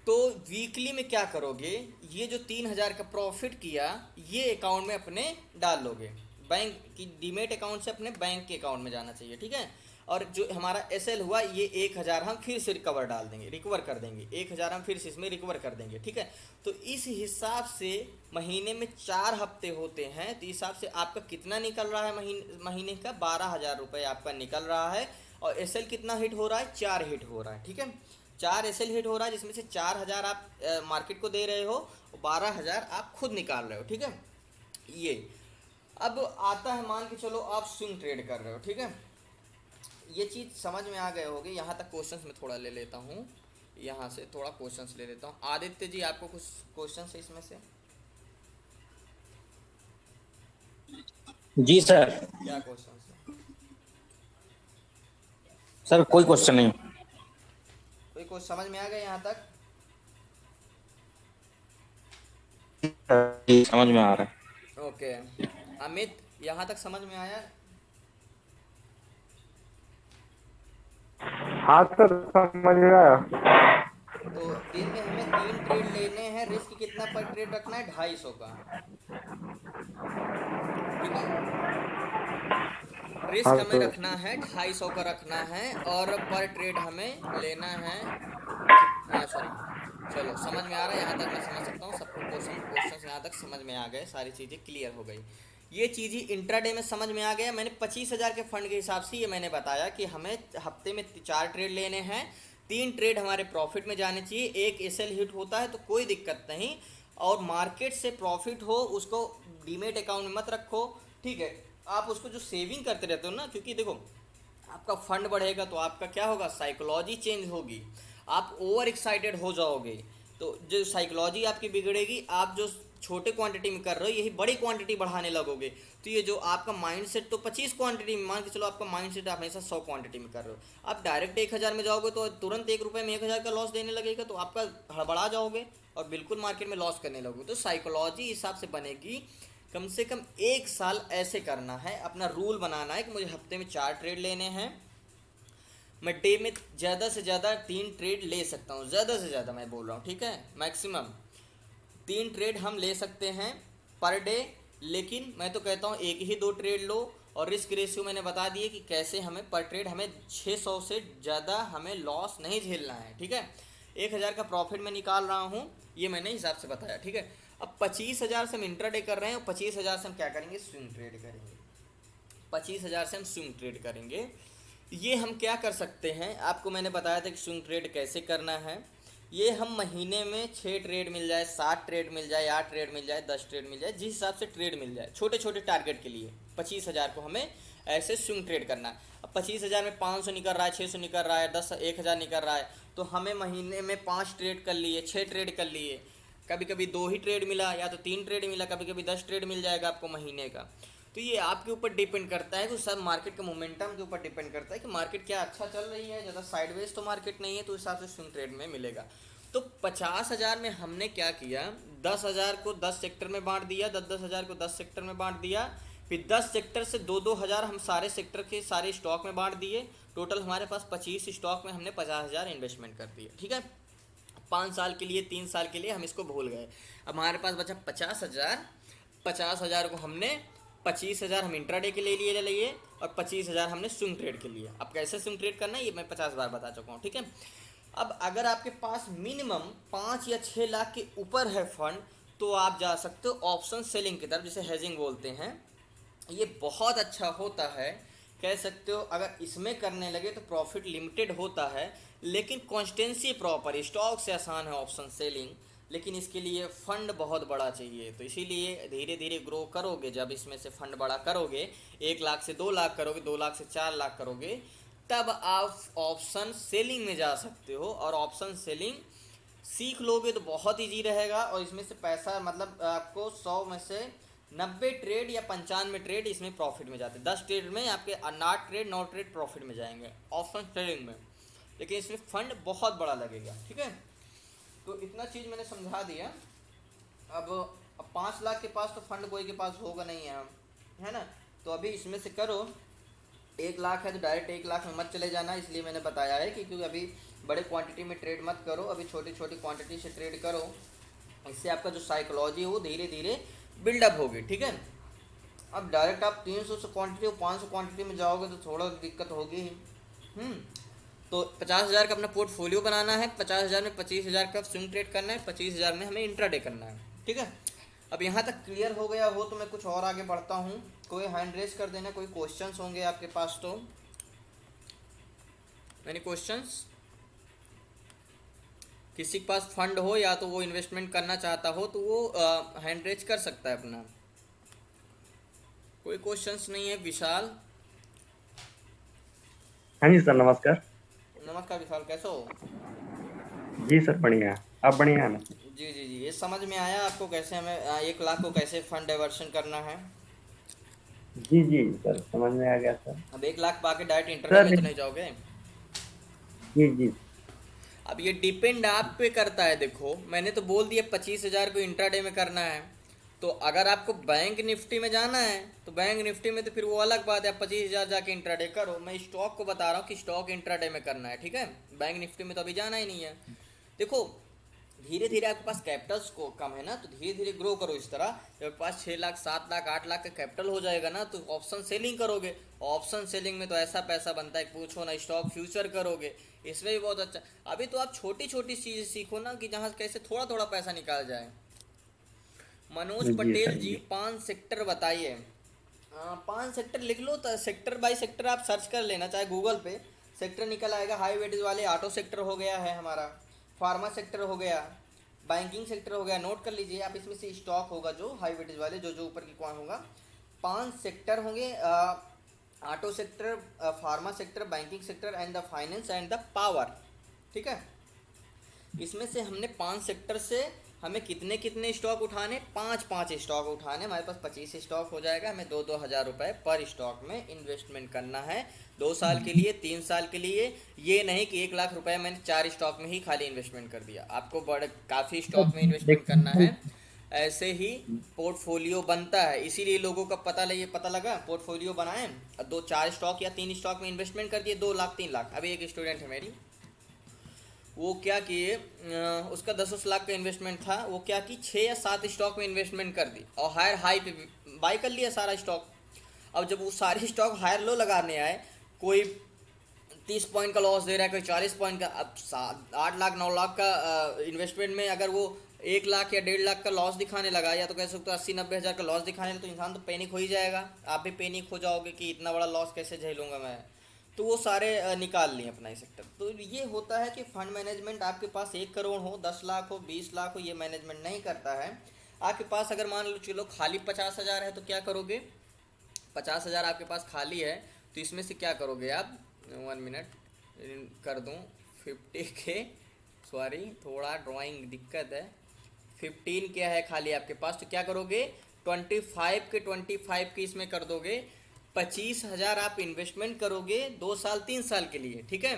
तो वीकली में क्या करोगे, ये जो 3000 का प्रॉफिट किया ये अकाउंट में अपने डाल लोगे। बैंक की डीमेट अकाउंट से अपने बैंक के अकाउंट में जाना चाहिए, ठीक है। और जो हमारा एसएल हुआ ये 1000 हम फिर से रिकवर डाल देंगे, रिकवर कर देंगे, 1000 हम फिर से इसमें रिकवर कर देंगे, ठीक है। तो इस हिसाब से महीने में 4 हफ्ते होते हैं, तो इस हिसाब से आपका कितना निकल रहा है, महीने का 12000 रुपये आपका निकल रहा है। और एसएल कितना हिट हो रहा है, 4 हिट हो रहा है, ठीक है। 4 एसएल हिट हो रहा है, जिसमें से 4000 आप मार्केट को दे रहे हो, 12000 आप खुद निकाल रहे हो, ठीक है। ये अब आता है, मान के चलो आप स्विंग ट्रेड कर रहे हो, ठीक है। ये चीज़ समझ में आ गए होगे। यहाँ तक क्वेश्चंस में थोड़ा ले लेता हूँ, यहाँ से थोड़ा क्वेश्चंस ले लेता हूँ। आदित्य जी, आपको कुछ क्वेश्चंस है इसमें से? जी सर। क्या क्वेश्चंस है? सर कोई क्वेश्चन नहीं। कोई कुछ समझ में आ गया यहाँ तक? जी समझ में आ रहा है। ओके, अमित, यहाँ तक समझ में आया? हाँ सर, समझ में आया। तो दिन में हमें 3 ट्रेड लेने हैं, है रिस्क कितना पर ट्रेड रखना है, 250 का। ठीक है, हाँ रिस्क हमें सर। रखना है 250 का रखना है, और पर ट्रेड हमें लेना है सॉरी, चलो समझ में आ रहा है, यहाँ तक मैं समझ सकता हूँ सबको। क्वेश्चन यहाँ तक समझ में आ गए, सारी चीज़ें क्लियर हो गई। ये चीज़ ही इंट्राडे में समझ में आ गया। मैंने 25,000 के फंड के हिसाब से ये मैंने बताया कि हमें हफ्ते में 4 ट्रेड लेने हैं, 3 ट्रेड हमारे प्रॉफिट में जाने चाहिए, एक एसएल हिट होता है तो कोई दिक्कत नहीं, और मार्केट से प्रॉफिट हो उसको डीमेट अकाउंट में मत रखो। ठीक है, आप उसको जो सेविंग करते रहते हो ना, क्योंकि देखो आपका फंड बढ़ेगा तो आपका क्या होगा, साइकोलॉजी चेंज होगी, आप ओवर एक्साइटेड हो जाओगे, तो जो साइकोलॉजी आपकी बिगड़ेगी, आप जो छोटे क्वांटिटी में कर रहे हो यही बड़ी क्वांटिटी बढ़ाने लगोगे, तो ये जो आपका माइंडसेट तो 25 क्वांटिटी में, मान के चलो आपका माइंडसेट हमेशा 100 क्वांटिटी में कर रहे हो, आप डायरेक्ट 1,000 में जाओगे तो तुरंत 1 रुपये में 1,000 का लॉस देने लगेगा, तो आपका हड़बड़ा जाओगे और बिल्कुल मार्केट में लॉस करने लगोगे। तो साइकोलॉजी हिसाब से बनेगी, कम से कम 1 साल ऐसे करना है, अपना रूल बनाना है कि मुझे हफ्ते में 4 ट्रेड लेने हैं, मैं डे में ज़्यादा से ज़्यादा 3 ट्रेड ले सकता हूँ, ज़्यादा से ज़्यादा मैं बोल रहा हूँ, ठीक है, मैक्सिमम 3 ट्रेड हम ले सकते हैं पर डे। लेकिन मैं तो कहता हूँ 1 ही 2 ट्रेड लो, और रिस्क रेशियो मैंने बता दिए कि कैसे हमें पर ट्रेड हमें 600 से ज़्यादा हमें लॉस नहीं झेलना है। ठीक है, 1,000 का प्रॉफिट मैं निकाल रहा हूँ, ये मैंने हिसाब से बताया। ठीक है, अब 25,000 से हम इंट्राडे कर रहे हैं, और 25,000 से हम क्या करेंगे, स्विंग ट्रेड करेंगे। 25,000 से हम स्विंग ट्रेड करेंगे। ये हम क्या कर सकते हैं, आपको मैंने बताया था कि स्विंग ट्रेड कैसे करना है। ये हम महीने में 6 ट्रेड मिल जाए, 7 ट्रेड मिल जाए, 8 ट्रेड मिल जाए, 10 ट्रेड मिल जाए, जिस हिसाब से ट्रेड मिल जाए, छोटे छोटे टारगेट के लिए 25,000 को हमें ऐसे स्विंग ट्रेड करना है। अब 25,000 में 500 निकल रहा है, 600 निकल रहा है, 1,000 निकल रहा है, तो हमें महीने में 5 ट्रेड कर लिए, 6 ट्रेड कर लिए, कभी कभी 2 ही ट्रेड मिला या तो 3 ट्रेड मिला, कभी कभी 10 ट्रेड मिल जाएगा आपको महीने का। तो ये आपके ऊपर डिपेंड करता है, तो सब मार्केट का मोमेंटम के ऊपर डिपेंड करता है कि मार्केट क्या अच्छा चल रही है, ज़्यादा साइडवेज तो मार्केट नहीं है, तो उस हिसाब से स्विंग ट्रेड में मिलेगा। तो 50,000 में हमने क्या किया, 10,000 को 10 सेक्टर में बांट दिया, 10,000 को 10 सेक्टर में बांट दिया, फिर 10 सेक्टर से 2,000 हम सारे सेक्टर के सारे स्टॉक में बांट दिए, टोटल हमारे पास 25 स्टॉक में हमने 50,000 इन्वेस्टमेंट कर दिए। ठीक है, 5 साल के लिए, 3 साल के लिए हम इसको भूल गए। अब हमारे पास बचा 50,000, 50,000 को हमने 25,000 हम इंट्राडे के लिए लिए, और 25,000 हमने स्विंग ट्रेड के लिए। अब कैसे स्विंग ट्रेड करना है ये मैं 50 बार बता चुका हूँ। ठीक है, अब अगर आपके पास मिनिमम 5 या 6 लाख के ऊपर है फंड, तो आप जा सकते हो ऑप्शन सेलिंग की तरफ, जिसे हेजिंग बोलते हैं। ये बहुत अच्छा होता है, कह सकते हो। अगर इसमें करने लगे तो प्रॉफिट लिमिटेड होता है, लेकिन कॉन्स्टेंसी प्रॉपर, स्टॉक से आसान है ऑप्शन सेलिंग, लेकिन इसके लिए फंड बहुत बड़ा चाहिए। तो इसीलिए धीरे धीरे ग्रो करोगे, जब इसमें से फंड बड़ा करोगे, 1 लाख से 2 लाख करोगे, 2 लाख से 4 लाख करोगे, तब आप ऑप्शन सेलिंग में जा सकते हो। और ऑप्शन सेलिंग सीख लोगे तो बहुत ईजी रहेगा, और इसमें से पैसा मतलब आपको 100 में से 90 ट्रेड या 95 ट्रेड इसमें प्रॉफिट में जाते हैं। 10 ट्रेड में आपके 9 ट्रेड प्रॉफिट में जाएंगे ऑप्शन सेलिंग में, लेकिन इसमें फंड बहुत बड़ा लगेगा। ठीक है, तो इतना चीज़ मैंने समझा दिया। अब 5 लाख के पास तो फंड कोई के पास होगा नहीं है ना, तो अभी इसमें से करो। 1 लाख है तो डायरेक्ट 1 लाख में मत चले जाना, इसलिए मैंने बताया है कि क्योंकि अभी बड़े क्वांटिटी में ट्रेड मत करो, अभी छोटी छोटी क्वांटिटी से ट्रेड करो, इससे आपका जो साइकोलॉजी है वो धीरे धीरे बिल्डअप होगी। ठीक है, अब डायरेक्ट आप 300 से क्वांटिटी और 500 क्वांटिटी में जाओगे तो थोड़ा दिक्कत होगी ही। तो 50,000 का अपना पोर्टफोलियो बनाना है, 50,000 में 25,000 का स्विंग ट्रेड करना है, 25,000 में हमें इंट्राडे करना है। ठीक है, अब यहाँ तक क्लियर हो गया हो तो मैं कुछ और आगे बढ़ता हूँ। कोई हैंड रेज कर देना, कोई क्वेश्चंस होंगे आपके पास तो। Any questions? किसी के पास फंड हो या तो वो इन्वेस्टमेंट करना चाहता हो तो वो हैंड रेज कर सकता है अपना। कोई क्वेश्चंस नहीं है? विशाल? हाँ जी सर, नमस्कार। नमस्कार विशाल, कैसे हो? जी सर, बढ़िया है। आप बढ़िया है ना? जी जी जी, ये समझ में आया आपको कैसे हमें 1 लाख को कैसे फंड डाइवर्शन करना है? जी जी सर, समझ में आ गया सर। अब 1 लाख पाके डायरेक्ट इंटरनेट सर में तो नहीं जाओगे। जी जी। अब ये डिपेंड आप पे करता है। देखो मैंने तो बोल दिया 25,000 को इंट्राडे में करना है, तो अगर आपको बैंक निफ्टी में जाना है तो बैंक निफ्टी में तो फिर वो अलग बात है, आप 25,000 जाके इंट्राडे करो। मैं स्टॉक को बता रहा हूँ कि स्टॉक इंट्राडे में करना है। ठीक है, बैंक निफ्टी में तो अभी जाना ही नहीं है। देखो धीरे धीरे आपके पास कैपिटल्स को कम है ना, तो धीरे धीरे ग्रो करो इस तरह। जब आपके पास 6 लाख 7 लाख 8 लाख का कैपिटल हो जाएगा ना, तो ऑप्शन सेलिंग करोगे। ऑप्शन सेलिंग में तो ऐसा पैसा बनता है पूछो ना। स्टॉक फ्यूचर करोगे, इसमें भी बहुत अच्छा। अभी तो आप छोटी छोटी चीज़ें सीखो ना कि जहाँ कैसे थोड़ा थोड़ा पैसा निकाल जाए। मनोज जी पटेल सर जी जी। 5 सेक्टर बताइए। 5 सेक्टर लिख लो, तो सेक्टर बाय सेक्टर आप सर्च कर लेना, चाहे गूगल पे सेक्टर निकल आएगा। हाई वेटेज वाले ऑटो सेक्टर हो गया है हमारा, फार्मा सेक्टर हो गया, बैंकिंग सेक्टर हो गया। नोट कर लीजिए आप, इसमें से स्टॉक होगा जो हाई वेटेज वाले, जो जो ऊपर की कौन होगा। 5 सेक्टर होंगे, auto sector, pharma sector, banking sector and the finance and the power. ठीक है, इसमें से हमने 5 सेक्टर से हमें कितने कितने स्टॉक उठाने, 5 स्टॉक उठाने। हमारे पास 25 स्टॉक हो जाएगा। हमें 2-2 हज़ार रुपये पर स्टॉक में इन्वेस्टमेंट करना है, 2 साल के लिए, 3 साल के लिए। ये नहीं कि 1 लाख रुपए मैंने 4 स्टॉक में ही खाली इन्वेस्टमेंट कर दिया। आपको बड़े काफ़ी स्टॉक में इन्वेस्टमेंट करना है। ऐसे ही पोर्टफोलियो बनता है, इसीलिए लोगों का पता लगा पोर्टफोलियो बनाएं, 2-4 स्टॉक या 3 स्टॉक में इन्वेस्टमेंट कर दिए, 2 लाख 3 लाख। अभी एक स्टूडेंट है मेरी, वो क्या किए, उसका 10 लाख का इन्वेस्टमेंट था, वो क्या की 6 या 7 स्टॉक में इन्वेस्टमेंट कर दी और हायर हाई पे बाई कर लिया सारा स्टॉक। अब जब वो सारे स्टॉक हायर लो लगाने आए, कोई 30 पॉइंट का लॉस दे रहा है, कोई 40 पॉइंट का। अब 8 लाख 9 लाख का इन्वेस्टमेंट में अगर वो 1 लाख या 1.5 लाख का लॉस दिखाने लगा, या तो कह सकते हो 80-90 हज़ार का लॉस दिखाने लगा, तो इंसान तो पैनिक हो ही जाएगा। आप भी पैनिक हो जाओगे कि इतना बड़ा लॉस कैसे झेलूंगा मैं। तो वो सारे निकाल लिए अपना ही सेक्टर। तो ये होता है कि फंड मैनेजमेंट आपके पास 1 करोड़ हो, 10 लाख हो, 20 लाख हो, ये मैनेजमेंट नहीं करता है। आपके पास अगर मान लो चलो खाली 50 हज़ार है, तो क्या करोगे, 50 हज़ार आपके पास खाली है, तो इसमें से क्या करोगे आप, 1 मिनट कर दूँ, 50 के, सॉरी थोड़ा ड्राइंग दिक्कत है, 15 क्या है खाली आपके पास, तो क्या करोगे, 25 के इसमें कर दोगे। 25 हज़ार आप इन्वेस्टमेंट करोगे 2 साल 3 साल के लिए। ठीक है,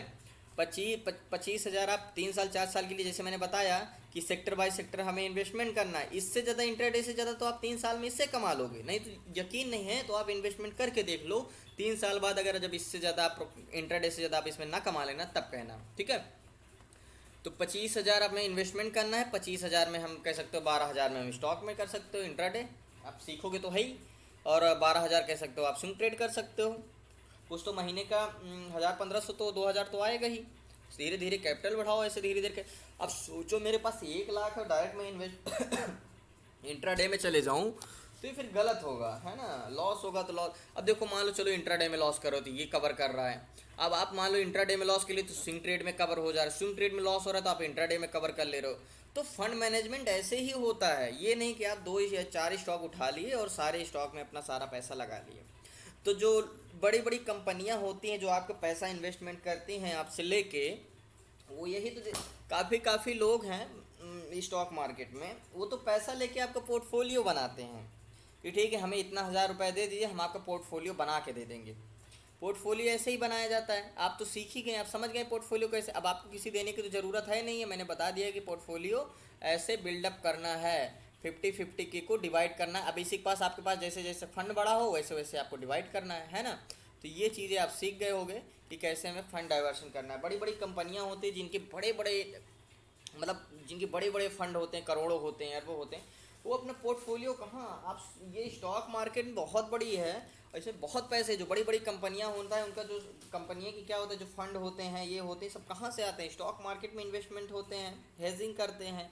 25 हज़ार आप 3 साल 4 साल के लिए, जैसे मैंने बताया कि सेक्टर बाय सेक्टर हमें इन्वेस्टमेंट करना है। इससे ज़्यादा इंटरडे से ज़्यादा तो आप 3 साल में इससे कमा लोगे, नहीं तो यकीन नहीं है तो आप इन्वेस्टमेंट करके देख लो। 3 साल बाद अगर जब इससे ज़्यादा आप इंटरडे से ज़्यादा आप इसमें ना कमा लेना, तब कहना। ठीक है, तो 25 हज़ार हमें इन्वेस्टमेंट करना है। 25 हज़ार में हम कह सकते हो 12 हज़ार में हम स्टॉक में कर सकते हो इंट्राडे, आप सीखोगे तो है ही। और 12 हज़ार कह सकते हो आप स्विंग ट्रेड कर सकते हो। कुछ तो महीने का 1,000-1,500 तो 2,000 तो आएगा ही। धीरे धीरे कैपिटल बढ़ाओ, ऐसे धीरे धीरे अब सोचो मेरे पास 1 लाख है, डायरेक्ट मैं इन्वेस्ट इंट्राडे में चले जाऊँ तो ये फिर गलत होगा, है ना, लॉस होगा तो लॉस। अब देखो मान लो चलो इंट्राडे में लॉस करो तो ये कवर कर रहा है। अब आप मान लो इंट्राडे में लॉस के लिए तो स्विंग ट्रेड में कवर हो जा रहा है, स्विंग ट्रेड में लॉस हो रहा है तो आप इंट्राडे में कवर कर ले रहे हो। तो फंड मैनेजमेंट ऐसे ही होता है, ये नहीं कि आप 2 या 4 स्टॉक उठा लिए और सारे स्टॉक में अपना सारा पैसा लगा लिए। तो जो बड़ी बड़ी कंपनियां होती हैं जो आपका पैसा इन्वेस्टमेंट करती हैं आपसे लेके, वो यही तो काफ़ी लोग हैं स्टॉक मार्केट में, वो तो पैसा लेके आपका पोर्टफोलियो बनाते हैं कि ठीक है हमें इतना 1,000 रुपये दे दीजिए, हम आपका पोर्टफोलियो बना के दे देंगे। पोर्टफोलियो ऐसे ही बनाया जाता है, आप तो सीख ही गए, आप समझ गए पोर्टफोलियो कैसे। अब आपको किसी देने की तो ज़रूरत है नहीं है, मैंने बता दिया कि पोर्टफोलियो ऐसे बिल्डअप करना है, 50-50 की को डिवाइड करना है। अब इसी के पास आपके पास जैसे जैसे फंड बड़ा हो वैसे वैसे आपको डिवाइड करना है ना। तो ये चीज़ें आप सीख गए होंगे कि कैसे हमें फंड डाइवर्शन करना है। बड़ी बड़ी कंपनियाँ होती हैं जिनके बड़े बड़े जिनके बड़े बड़े फंड होते हैं, करोड़ों होते हैं, अरबों होते हैं, वो अपना पोर्टफोलियो कहाँ, आप ये स्टॉक मार्केट में बहुत बड़ी है, ऐसे बहुत पैसे जो बड़ी बड़ी कंपनियां होता है उनका जो कंपनियां की क्या होता है, जो फंड होते हैं ये होते हैं, सब कहाँ से आते हैं, स्टॉक मार्केट में इन्वेस्टमेंट होते हैं, हेजिंग करते हैं।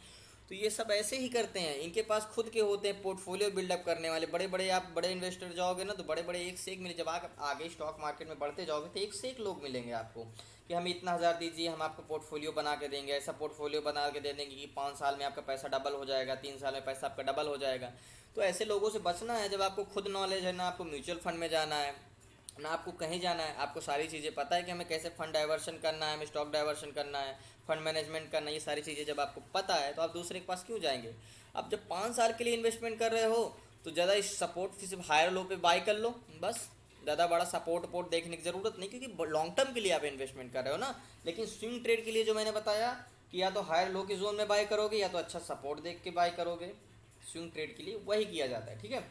तो ये सब ऐसे ही करते हैं, इनके पास खुद के होते हैं पोर्टफोलियो बिल्डअप करने वाले बड़े बड़े। आप बड़े इन्वेस्टर जाओगे ना तो बड़े बड़े एक से एक मिले, जब आप आगे स्टॉक मार्केट में बढ़ते जाओगे तो एक से एक लोग मिलेंगे आपको कि हमें इतना 1,000 दीजिए, हम आपको पोर्टफोलियो बना के देंगे, ऐसा पोर्टफोलियो बना के दे देंगे कि 5 साल में आपका पैसा डबल हो जाएगा, 3 साल में पैसा आपका डबल हो जाएगा। तो ऐसे लोगों से बचना है। जब आपको खुद नॉलेज है, ना आपको म्यूचुअल फंड में जाना है, ना आपको कहीं जाना है, आपको सारी चीज़ें पता है कि हमें कैसे फंड डाइवर्शन करना है, हमें स्टॉक डाइवर्शन करना है, फंड मैनेजमेंट करना है, ये सारी चीज़ें जब आपको पता है तो आप दूसरे के पास क्यों जाएंगे। अब जब 5 साल के लिए इन्वेस्टमेंट कर रहे हो तो ज़्यादा इस सपोर्ट सिर्फ हायर लो पे बाय कर लो, बस ज़्यादा बड़ा सपोर्ट देखने की ज़रूरत नहीं, क्योंकि लॉन्ग टर्म के लिए आप इन्वेस्टमेंट कर रहे हो ना। लेकिन स्विंग ट्रेड के लिए जो मैंने बताया कि या तो हायर लो के जोन में बाय करोगे या तो अच्छा सपोर्ट देख के बाय करोगे, स्विंग ट्रेड के लिए वही किया जाता है। ठीक है,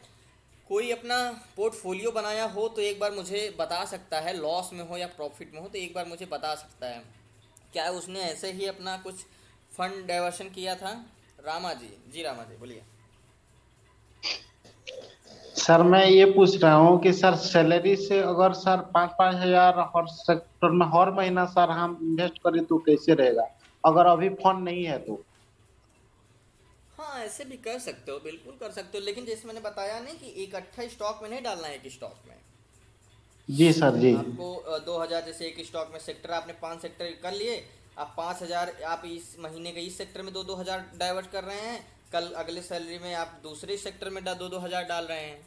कोई अपना पोर्टफोलियो बनाया हो तो एक बार मुझे बता सकता है, लॉस में हो या प्रॉफिट में हो तो एक बार मुझे बता सकता है क्या उसने ऐसे ही अपना कुछ फंड डाइवर्शन किया था। रामा जी, जी रामा जी बोलिए। सर मैं ये पूछ रहा हूँ कि सर सैलरी से अगर सर 5-5 हजार हर सेक्टर में हर महीना सर हम इन्वेस्ट करें तो कैसे रहेगा, अगर अभी फंड नहीं है तो। हाँ ऐसे भी कर सकते हो, बिल्कुल कर सकते हो, लेकिन जैसे मैंने बताया नहीं कि इकट्ठा स्टॉक में नहीं डालना है, एक स्टॉक में जी सर जी। आपको 2,000, जैसे एक स्टॉक में सेक्टर आपने 5 सेक्टर कर लिए, आप 5,000 आप इस महीने के इस सेक्टर में 2-2 हज़ार डाइवर्ट कर रहे हैं, कल अगले सैलरी में आप दूसरे सेक्टर में 2-2 हज़ार डाल रहे हैं,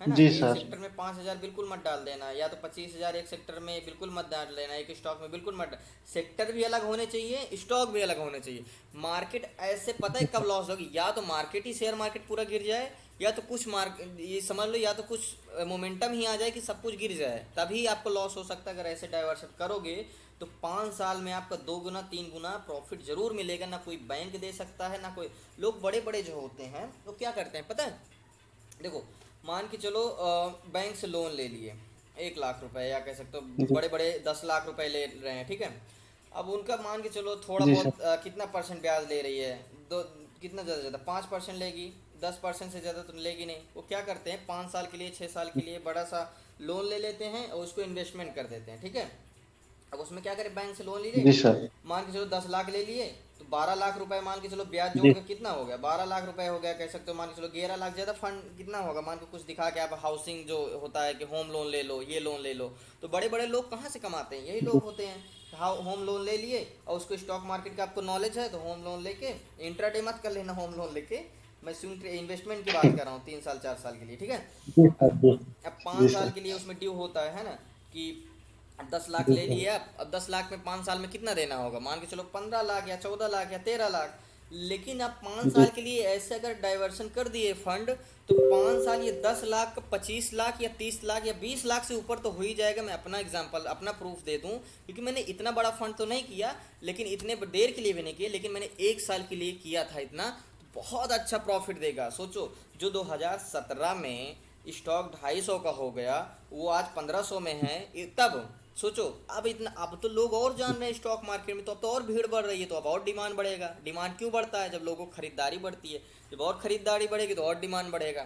है ना। जी एक सर। सेक्टर में 5,000 बिल्कुल मत डाल देना, या तो 25,000 एक सेक्टर में बिल्कुल मत डाल लेना, एक स्टॉक में बिल्कुल मत सेक्टर भी अलग होने चाहिए, स्टॉक भी अलग होने चाहिए। मार्केट ऐसे पता है कब लॉस होगी, या तो मार्केट ही शेयर मार्केट पूरा गिर जाए, या तो कुछ मार्केट ये समझ लो, या तो कुछ मोमेंटम ही आ जाए कि सब कुछ गिर जाए, तभी आपको लॉस हो सकता है। अगर ऐसे डाइवर्शन करोगे तो 5 साल में आपका 2 गुना 3 गुना प्रॉफिट जरूर मिलेगा। ना कोई बैंक दे सकता है, ना कोई लोग बड़े बड़े जो होते हैं वो क्या करते हैं पता है, देखो मान के चलो बैंक से लोन ले लिए 1 लाख रुपए, या कह सकते हो जी। बड़े बड़े 10 लाख रुपए ले रहे हैं, ठीक है। अब उनका मान के चलो थोड़ा जी सर। बहुत कितना परसेंट ब्याज ले रही है, दो कितना ज़्यादा ज़्यादा 5% लेगी, 10% से ज़्यादा तो लेगी नहीं। वो क्या करते हैं 5 साल के लिए 6 साल के लिए बड़ा सा लोन ले लेते हैं और उसको इन्वेस्टमेंट कर देते हैं, ठीक है। अब उसमें क्या करें, बैंक से लोन लीजिए, जी सर। मान के चलो 10 लाख ले लिए, तो 12 लाख रुपए मान के चलो ब्याज जोड़ जी। के कितना हो गया, 12 लाख रुपए हो गया, कह सकते हो मान के चलो 11 लाख। ज़्यादा फंड कितना होगा, मान के कुछ दिखा के आप हाउसिंग जो होता है कि होम लोन ले लो, ये लोन ले लो, तो बड़े बड़े लोग कहाँ से कमाते हैं, यही लोग होते हैं। होम लोन ले लिए और उसको स्टॉक मार्केट का आपको नॉलेज है, तो होम लोन लेके इंट्राडे मत कर लेना, होम लोन लेके मैं स्विंग इन्वेस्टमेंट की बात कर रहा हूँ 3 साल 4 साल के लिए, ठीक है। जी सर। जी। अब जी 5 साल सर। के लिए उसमें ड्यू होता है ना, कि अब 10 लाख जी ले सर। लिए आप, अब 10 लाख में 5 साल में कितना देना होगा, मान के चलो 15 लाख या 14 लाख या 13 लाख। लेकिन आप पाँच जी। साल के लिए ऐसे अगर डाइवर्सन कर दिए फंड, तो 5 साल ये 10 लाख का 25 लाख या 30 लाख या 20 लाख से ऊपर तो हो ही जाएगा। मैं अपना एग्जांपल अपना प्रूफ दे दूं, क्योंकि मैंने इतना बड़ा फंड तो नहीं किया, लेकिन इतने देर के लिए भी नहीं किया, लेकिन मैंने 1 साल के लिए किया था इतना, तो बहुत अच्छा प्रॉफिट देगा। सोचो जो 2017 में स्टॉक 250 का हो गया, वो आज 1500 में है, तब सोचो। अब इतना, अब तो लोग और जान रहे हैं स्टॉक मार्केट में, तो अब तो और भीड़ बढ़ रही है, तो अब और डिमांड बढ़ेगा। डिमांड क्यों बढ़ता है, जब लोगों को खरीदारी बढ़ती है, जब और खरीदारी बढ़ेगी तो और डिमांड बढ़ेगा।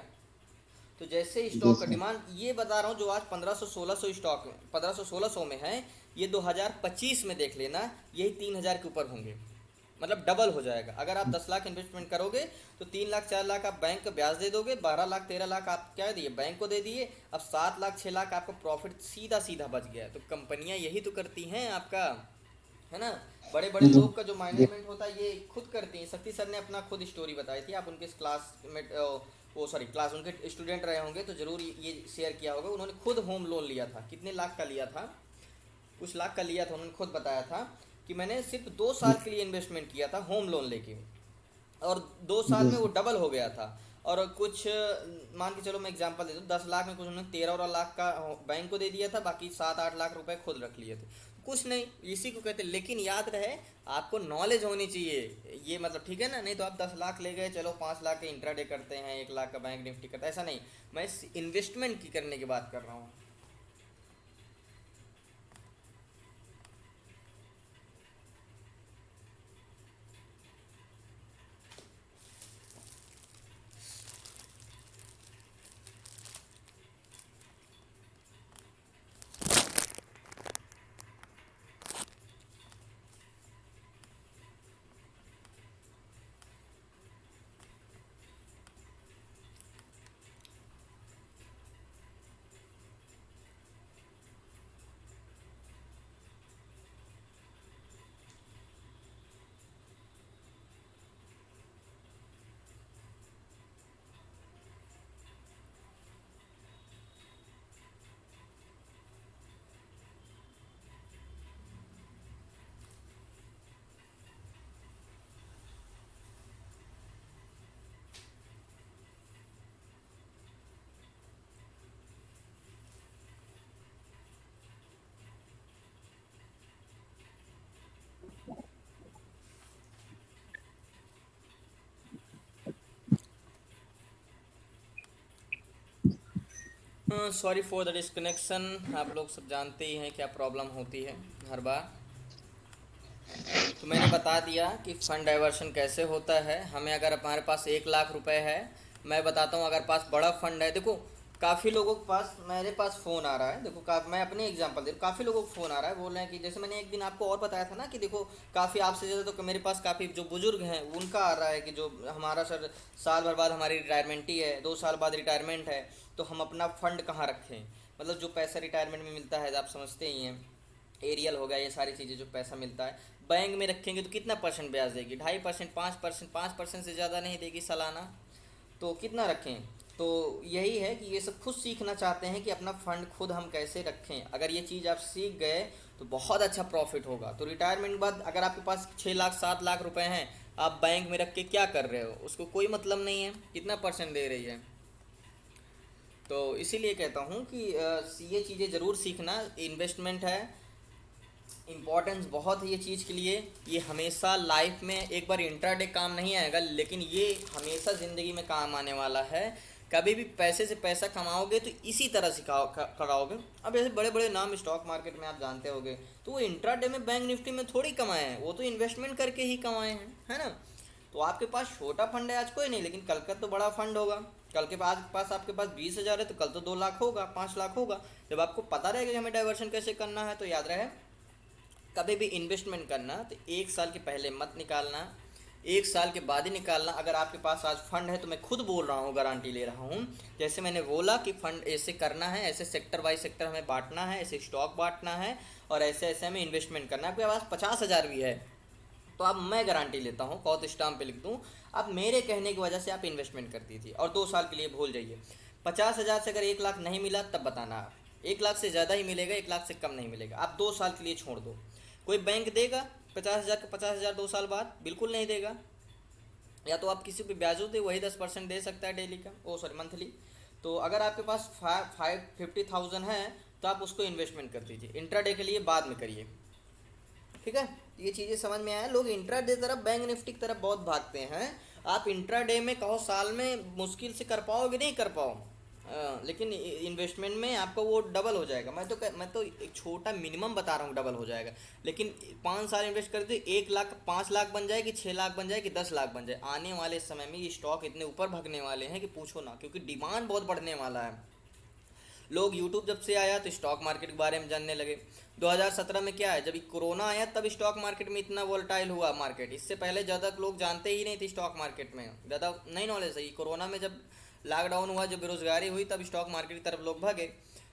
तो जैसे जी स्टॉक का सर। डिमांड, ये बता रहा हूँ जो आज 1500-1600 स्टॉक 1500-1600 में है, ये 2025 में देख लेना यही 3,000 के ऊपर होंगे, मतलब डबल हो जाएगा। अगर आप 10 लाख इन्वेस्टमेंट करोगे तो 3 लाख 4 लाख आप बैंक का ब्याज दे दोगे, 12 लाख 13 लाख आप क्या दिए, बैंक को दे दिए, अब 7 लाख 6 लाख आपका प्रॉफिट सीधा सीधा बच गया। तो कंपनियां यही तो करती हैं आपका, है ना। बड़े बड़े जी। लोग का जो जी। मैनेजमेंट होता है ये खुद करती हैं। शक्ति सर ने अपना खुद स्टोरी बताई थी, आप उनके क्लास में वो सॉरी क्लास उनके स्टूडेंट रहे होंगे तो ज़रूर ये शेयर किया होगा। उन्होंने खुद होम लोन लिया था, कितने लाख का लिया था, कुछ लाख का लिया था। उन्होंने खुद बताया था कि मैंने सिर्फ 2 साल के लिए इन्वेस्टमेंट किया था होम लोन लेके, और 2 साल जी में वो सर। डबल हो गया था। और कुछ मान के चलो मैं एग्जांपल दे दूँ, 10 लाख में कुछ उन्होंने 13 लाख का बैंक को दे दिया था, बाकी 7-8 लाख रुपए खुद रख लिए थे। कुछ नहीं, इसी को कहते हैं। लेकिन याद रहे आपको नॉलेज होनी चाहिए, ये मतलब ठीक है ना। नहीं तो आप 10 लाख ले गए, चलो 5 लाख के इंट्राडे करते हैं, 1 लाख का बैंक निफ्टी करता है, ऐसा नहीं। मैं इन्वेस्टमेंट की करने की बात कर रहा हूँ। सॉरी फॉर द डिस्कनेक्शन, आप लोग सब जानते ही हैं क्या प्रॉब्लम होती है हर बार। तो मैंने बता दिया कि फंड डाइवर्शन कैसे होता है। हमें अगर हमारे पास 1 लाख रुपए है, मैं बताता हूँ, अगर पास बड़ा फंड है, देखो काफ़ी लोगों के पास, मेरे पास फ़ोन आ रहा है, देखो मैं अपने एग्जांपल दे रहा हूँ, काफ़ी लोगों को फ़ोन आ रहा है, बोल रहे हैं कि जैसे मैंने एक दिन आपको और बताया था ना कि देखो काफ़ी आपसे ज़्यादा तो मेरे पास काफ़ी जो बुजुर्ग हैं उनका आ रहा है कि जो हमारा सर साल भर बाद हमारी रिटायरमेंट ही है, 2 साल बाद रिटायरमेंट है, तो हम अपना फंड कहाँ रखें। मतलब जो पैसा रिटायरमेंट में मिलता है आप समझते ही हैं, एरियल हो गया, ये सारी चीज़ें जो पैसा मिलता है बैंक में रखेंगे तो कितना परसेंट ब्याज देगी, 2.5%, 5%, 5% से ज़्यादा नहीं देगी सालाना। तो कितना रखें। तो यही है कि ये सब खुद सीखना चाहते हैं कि अपना फंड खुद हम कैसे रखें। अगर ये चीज़ आप सीख गए तो बहुत अच्छा प्रॉफिट होगा। तो रिटायरमेंट के बाद अगर आपके पास 6 लाख 7 लाख रुपए हैं, आप बैंक में रख के क्या कर रहे हो, उसको कोई मतलब नहीं है कितना परसेंट दे रही है। तो इसीलिए कहता हूँ कि ये चीज़ें ज़रूर सीखना। इन्वेस्टमेंट है, इम्पोर्टेंस बहुत है ये चीज़ के लिए। ये हमेशा लाइफ में एक बार इंट्राडे काम नहीं आएगा, लेकिन ये हमेशा ज़िंदगी में काम आने वाला है। कभी भी पैसे से पैसा कमाओगे तो इसी तरह से कराओगे। अब ऐसे बड़े बड़े नाम स्टॉक मार्केट में आप जानते होगे, तो वो इंट्राडे में बैंक निफ्टी में थोड़ी कमाए हैं, वो तो इन्वेस्टमेंट करके ही कमाए हैं, है ना। तो आपके पास छोटा फंड है आज कोई नहीं, लेकिन कल का तो बड़ा फंड होगा। कल के पास आपके पास 20,000 है तो कल तो 2 लाख होगा, 5 लाख होगा। जब आपको पता रहेगा कि हमें डाइवर्शन कैसे करना है, तो याद रहे कभी भी इन्वेस्टमेंट करना तो 1 साल के पहले मत निकालना, 1 साल के बाद ही निकालना। अगर आपके पास आज फंड है तो मैं खुद बोल रहा हूँ, गारंटी ले रहा हूँ, जैसे मैंने बोला कि फंड ऐसे करना है, ऐसे सेक्टर बाई सेक्टर हमें बांटना है, ऐसे स्टॉक बांटना है और ऐसे ऐसे हमें इन्वेस्टमेंट करना है। आपके पास 50,000 भी है तो अब मैं गारंटी लेता हूँ, कॉथ स्टाम्प पे लिख दूँ, अब मेरे कहने की वजह से आप इन्वेस्टमेंट करती थी और 2 साल के लिए भूल जाइए। 50,000 से अगर 1 लाख नहीं मिला तब बताना आप, 1 लाख से ज़्यादा ही मिलेगा, 1 लाख से कम नहीं मिलेगा। आप 2 साल के लिए छोड़ दो। कोई बैंक देगा 50,000 का 50,000 2 साल बाद? बिल्कुल नहीं देगा। या तो आप किसी पे ब्याजो दे, वही 10% दे सकता है डेली का, ओ सॉरी मंथली। तो अगर आपके पास 50,000 है तो आप उसको इन्वेस्टमेंट कर दीजिए, इंट्राडे के लिए बाद में करिए, ठीक है। ये चीज़ें समझ में आया। लोग इंट्राडे तरफ, बैंक निफ्टी की तरफ बहुत भागते हैं। आप इंट्राडे में कहो साल में मुश्किल से कर पाओगे, नहीं कर पाओ, लेकिन इन्वेस्टमेंट में आपका वो डबल हो जाएगा। मैं तो एक छोटा मिनिमम बता रहा हूँ, डबल हो जाएगा। लेकिन 5 साल इन्वेस्ट कर दो, 1 लाख 5 लाख बन जाए कि 6 लाख बन जाए कि 10 लाख बन जाए, आने वाले समय में ये स्टॉक इतने ऊपर भागने वाले हैं कि पूछो ना, क्योंकि डिमांड बहुत बढ़ने वाला है। लोग यूट्यूब जब से आया तो स्टॉक मार्केट के बारे में जानने लगे। 2017 में क्या है, जब कोरोना आया तब स्टॉक मार्केट में इतना वोलेटाइल हुआ मार्केट। इससे पहले ज़्यादा लोग जानते ही नहीं थे स्टॉक मार्केट में, ज़्यादा नहीं नॉलेज है। कोरोना में जब लॉकडाउन हुआ, जब बेरोजगारी हुई, तब स्टॉक मार्केट की तरफ लोग भागे।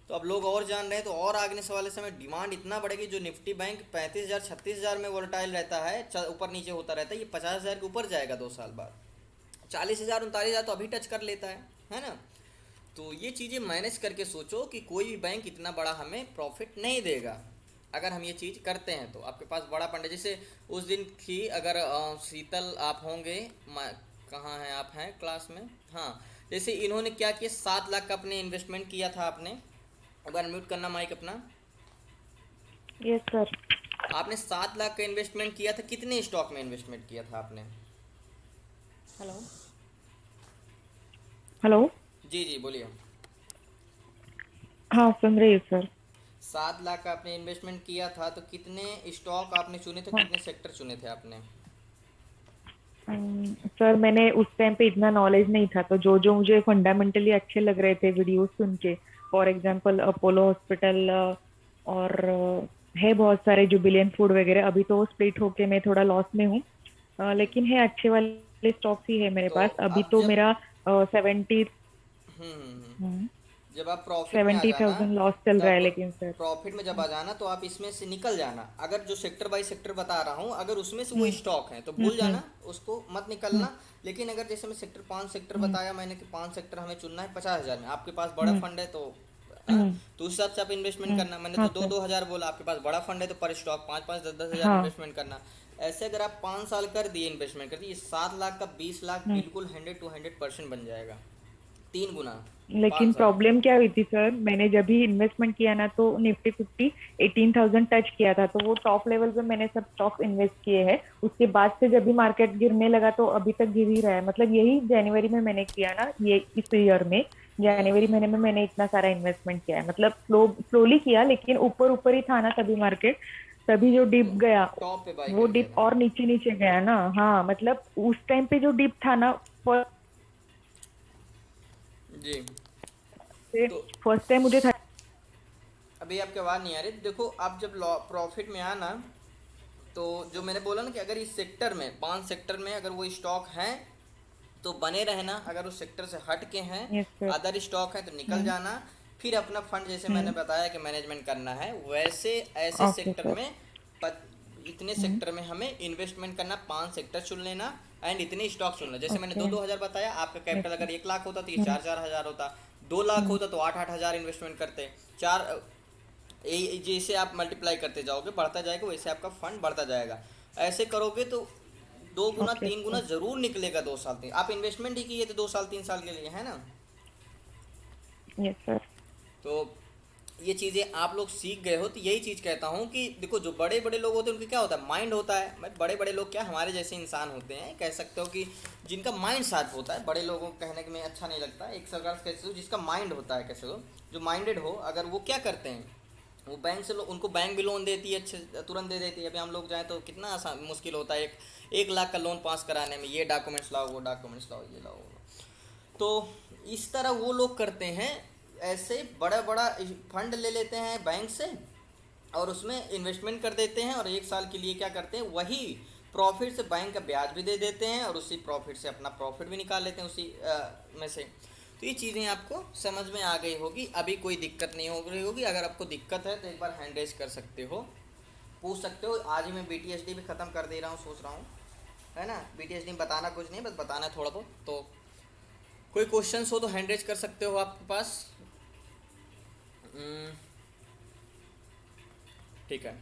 तो अब लोग और जान रहे हैं, तो और आगे वाले समय डिमांड इतना बढ़ेगी। जो निफ्टी बैंक 35,000 36,000 में वोलेटाइल रहता है, ऊपर नीचे होता रहता है, ये 50,000 के ऊपर जाएगा 2 साल बाद। 40,000 39,000 तो अभी टच कर लेता है ना। तो ये चीज़ें मैनेज करके सोचो कि कोई भी बैंक इतना बड़ा हमें प्रॉफिट नहीं देगा अगर हम ये चीज़ करते हैं। तो आपके पास बड़ा फंड है, जैसे उस दिन थी, अगर शीतल आप होंगे, कहाँ हैं आप, हैं क्लास में, हाँ, जैसे इन्होंने क्या किया, 7 लाख का अपने इन्वेस्टमेंट किया था आपने। एक बार म्यूट करना माइक अपना। Yes sir. आपने 7 लाख का इन्वेस्टमेंट किया था, कितने स्टॉक में इन्वेस्टमेंट किया था आपने? Hello hello. जी जी बोलिए। हाँ सुन रही हूँ सर। 7 लाख का आपने इन्वेस्टमेंट किया था, तो कितने स्टॉक आपने चुने थे, हाँ। कितने सेक्टर चुने थे आपने? सर मैंने उस टाइम पे इतना नॉलेज नहीं था, तो जो जो मुझे फंडामेंटली अच्छे लग रहे थे वीडियोस सुन के, फॉर एग्जांपल अपोलो हॉस्पिटल और है बहुत सारे जुबिलियन फूड वगैरह। अभी तो स्प्लिट होके मैं थोड़ा लॉस में हूँ, लेकिन है अच्छे वाले स्टॉक्स ही है मेरे तो पास। अभी अब तो जब मेरा 70 जब आप प्रॉफिट में आ 70,000 लॉस चल जाना, रहा है, तब लेकिन सर प्रॉफिट में जब आ जाना तो आप इसमें से निकल जाना। अगर जो सेक्टर बाय सेक्टर बता रहा हूँ, अगर उसमें से वो स्टॉक है तो भूल जाना, उसको मत निकलना। लेकिन अगर जैसे मैं सेक्टर 5 सेक्टर बताया मैंने कि 5 सेक्टर हमें चुनना है 50,000 में, आपके पास बड़ा फंड है तो तो उस हिसाब से आप इन्वेस्टमेंट करना। मैंने तो 2-2 हज़ार बोला, आपके पास बड़ा फंड है तो पर स्टॉक 5-5 10-10 हज़ार इन्वेस्टमेंट करना। ऐसे अगर आप 5 साल कर दिए इन्वेस्टमेंट कर दिए, 7 लाख का 20 लाख बिल्कुल 100-200% बन जाएगा, 3 गुना। लेकिन प्रॉब्लम क्या हुई थी सर, मैंने जब भी इन्वेस्टमेंट किया ना तो निफ्टी 50 18,000 टच किया था, तो वो टॉप लेवल पे मैंने सब स्टॉक्स इन्वेस्ट किए हैं। उसके बाद से जब भी मार्केट गिरने लगा तो अभी तक गिर ही रहा है। मतलब यही जनवरी में मैंने किया ना, ये इस ईयर में जनवरी महीने में मैंने इतना सारा इन्वेस्टमेंट किया है। मतलब स्लोली किया, लेकिन ऊपर ऊपर ही था ना तभी मार्केट, तभी जो डिप गया टॉप पे बाई वो कर डिप देना। और नीचे नीचे गया ना। हाँ मतलब उस टाइम पे जो डिप था ना, जी। तो फर्स्ट टाइम मुझे था। अभी आपकी आवाज़ नहीं आ रही। देखो आप जब प्रॉफिट में आना, तो जो मैंने बोला ना कि अगर इस सेक्टर में 5 सेक्टर में अगर वो स्टॉक हैं तो बने रहना, अगर उस सेक्टर से हट के हैं यस सर। अदर स्टॉक है तो निकल जाना। फिर अपना फंड जैसे मैंने बताया कि मैनेजमेंट करना है, वैसे ऐसे ओके सेक्टर सर। में इतने सेक्टर में हमें इन्वेस्टमेंट करना, 5 सेक्टर चुन लेना एंड इतने स्टॉक चुनना। जैसे मैंने ओके। 2-2 हज़ार बताया, आपका कैपिटल यस। अगर 1 लाख होता तो ये 4-4 हज़ार होता, 2 लाख होता तो 8-8 हज़ार इन्वेस्टमेंट करते। चार जैसे आप मल्टीप्लाई करते जाओगे बढ़ता जाएगा, वैसे आपका फंड बढ़ता जाएगा। ऐसे करोगे तो 2 गुना ओके 3 गुना सर। जरूर निकलेगा 2 साल 3। आप इन्वेस्टमेंट ही किए थे 2 साल 3 साल के लिए, है ना। Yes sir. तो ये चीज़ें आप लोग सीख गए हो, तो यही चीज़ कहता हूँ कि देखो जो बड़े बड़े लोग होते हैं उनके क्या होता है, माइंड होता है। मैं बड़े बड़े लोग क्या हमारे जैसे इंसान होते हैं, कह सकते हो कि जिनका माइंड शार्प होता है। बड़े लोगों को कहने के में अच्छा नहीं लगता, एक सरकार से कैसे हो जिसका माइंड होता है, कैसे हो जो माइंडेड हो, अगर वो क्या करते हैं, वो बैंक से उनको बैंक भी लोन देती है, अच्छे तुरंत दे देती है। अभी हम लोग जाएँ तो कितना आसान मुश्किल होता है 1 लाख का लोन पास कराने में, ये डॉक्यूमेंट्स लाओ, वो डॉक्यूमेंट्स लाओ, ये लाओ, वो लाओ। तो इस तरह वो लोग करते हैं, ऐसे बड़ा बड़ा फंड ले लेते हैं बैंक से और उसमें इन्वेस्टमेंट कर देते हैं, और 1 साल के लिए क्या करते हैं, वही प्रॉफिट से बैंक का ब्याज भी दे देते हैं और उसी प्रॉफिट से अपना प्रॉफिट भी निकाल लेते हैं उसी में से। तो ये चीज़ें आपको समझ में आ गई होगी, अभी कोई दिक्कत नहीं हो रही होगी। अगर आपको दिक्कत है तो एक बार हैंड रेज कर सकते हो, पूछ सकते हो। आज ही मैं BTSD भी ख़त्म कर दे रहा हूँ, सोच रहा हूँ, है ना। BTSD में बताना कुछ नहीं, बस बताना है थोड़ा बहुत। तो कोई क्वेश्चंस हो तो हैंड रेज कर सकते हो आपके पास। ठीक है,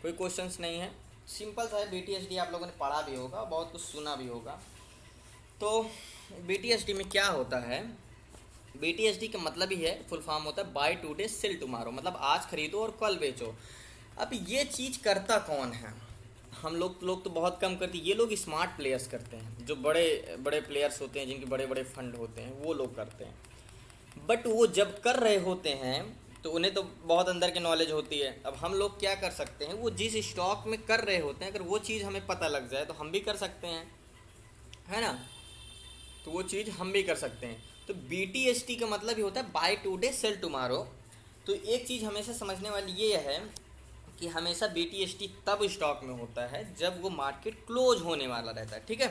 कोई क्वेश्चंस नहीं है, सिंपल सा है। BTSD आप लोगों ने पढ़ा भी होगा, बहुत कुछ सुना भी होगा। तो BTSD में क्या होता है, BTSD का मतलब ही है, फुल फॉर्म होता है बाय टुडे सेल टुमारो, मतलब आज खरीदो और कल बेचो। अब ये चीज़ करता कौन है, हम लोग तो बहुत कम करते हैं, ये लोग स्मार्ट प्लेयर्स करते हैं, जो बड़े बड़े प्लेयर्स होते हैं, जिनके बड़े बड़े फंड होते हैं, वो लोग करते हैं। बट वो जब कर रहे होते हैं तो उन्हें तो बहुत अंदर की नॉलेज होती है। अब हम लोग क्या कर सकते हैं, वो जिस स्टॉक में कर रहे होते हैं अगर वो चीज़ हमें पता लग जाए तो हम भी कर सकते हैं, है ना। तो वो चीज़ हम भी कर सकते हैं। तो BTST का मतलब ही होता है बाय टुडे सेल टुमारो। तो एक चीज़ हमेशा समझने वाली ये है कि हमेशा BTST तब स्टॉक में होता है जब वो मार्केट क्लोज होने वाला रहता है, ठीक है,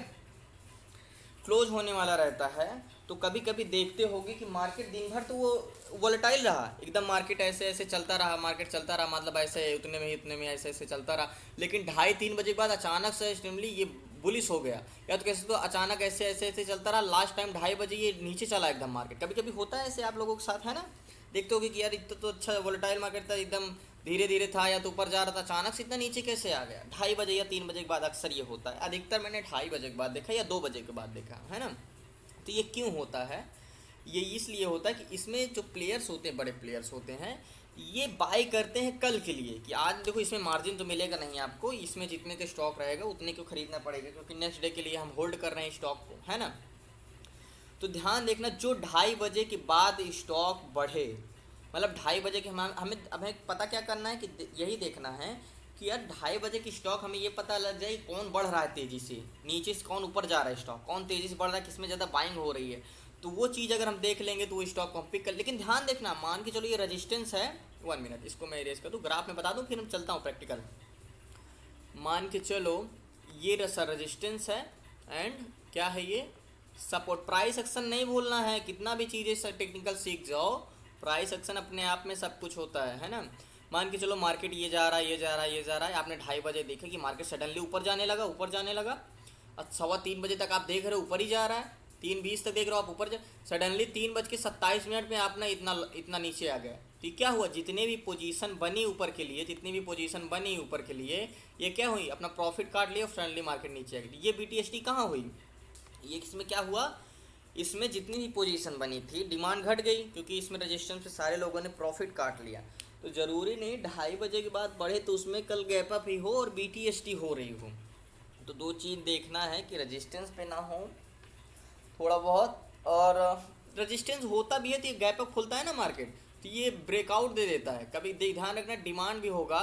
क्लोज होने वाला रहता है। तो कभी कभी देखते होगे कि मार्केट दिन भर तो वो वोलेटाइल रहा, एकदम मार्केट ऐसे ऐसे चलता रहा, मार्केट चलता रहा, मतलब ऐसे उतने में ऐसे ऐसे चलता रहा। लेकिन 2:30-3 बजे के बाद अचानक से एक्सट्रीमली ये बुलिश हो गया, या तो कैसे तो अचानक ऐसे ऐसे ऐसे चलता रहा, लास्ट टाइम 2:30 बजे ये नीचे चला एकदम मार्केट। कभी कभी होता है ऐसे आप लोगों के साथ, है ना। देखते होगे कि यार इतना तो अच्छा वोलेटाइल मार्केट था, एकदम धीरे धीरे था या तो ऊपर जा रहा था, अचानक से इतना नीचे कैसे आ गया। 2:30 बजे या 3 बजे के बाद अक्सर ये होता है, अधिकतर मैंने 2:30 बजे के बाद देखा या 2 बजे के बाद देखा, है ना। तो ये क्यों होता है, ये इसलिए होता है कि इसमें जो प्लेयर्स होते हैं, बड़े प्लेयर्स होते हैं, ये बाय करते हैं कल के लिए कि आज देखो इसमें मार्जिन तो मिलेगा नहीं आपको, इसमें जितने का स्टॉक रहेगा उतने को खरीदना पड़ेगा, क्योंकि नेक्स्ट डे के लिए हम होल्ड कर रहे हैं स्टॉक को, है ना। तो ध्यान देखना, जो 2:30 बजे के बाद स्टॉक बढ़े, मतलब 2:30 बजे के हमें हमें पता क्या करना है कि यही देखना है कि यार 2:30 बजे की स्टॉक हमें ये पता लग जाए कौन बढ़ रहा है तेज़ी से, नीचे से कौन ऊपर जा रहा है स्टॉक, कौन तेज़ी से बढ़ रहा है, किसमें ज़्यादा बाइंग हो रही है। तो वो चीज़ अगर हम देख लेंगे तो वो स्टॉक को हम पिक कर। लेकिन ध्यान देखना, मान के चलो ये रजिस्टेंस है, 1 मिनट इसको मैं इरेज कर दूँ, ग्राफ में बता दूँ, फिर हम चलता हूँ प्रैक्टिकल। मान के चलो ये रजिस्टेंस है एंड क्या है ये सपोर्ट। प्राइस एक्शन नहीं भूलना है, कितना भी चीज़ें टेक्निकल सीख जाओ, प्राइस एक्शन अपने आप में सब कुछ होता है ना। मान के चलो मार्केट ये जा रहा है, ये जा रहा है, ये जा रहा है, आपने 2:30 बजे देखा कि मार्केट सडनली ऊपर जाने लगा, ऊपर जाने लगा। अब 2:15 बजे तक आप देख रहे हो ऊपर ही जा रहा है, 3:20 तक देख रहे हो आप ऊपर जा, सडनली 3:27 में आपने इतना नीचे आ गया। तो क्या हुआ, जितने भी पोजीशन बनी ऊपर के लिए, जितनी भी पोजीशन बनी ऊपर के लिए, ये क्या हुई, अपना प्रॉफिट काट लिया, सडनली मार्केट नीचे आ गई। ये BTST कहाँ हुई, ये इसमें क्या हुआ, इसमें जितनी भी पोजीशन बनी थी डिमांड घट गई, क्योंकि इसमें रजिस्टेंस पे सारे लोगों ने प्रॉफिट काट लिया। तो ज़रूरी नहीं 2:30 बजे के बाद बढ़े तो उसमें कल गैप अप ही हो और BTST हो रही हो। तो 2 चीज़ देखना है कि रजिस्टेंस पे ना हो थोड़ा बहुत, और रजिस्टेंस होता भी है तो ये गैप अप खुलता है ना मार्केट, तो ये ब्रेकआउट दे देता है। कभी ध्यान रखना, डिमांड भी होगा,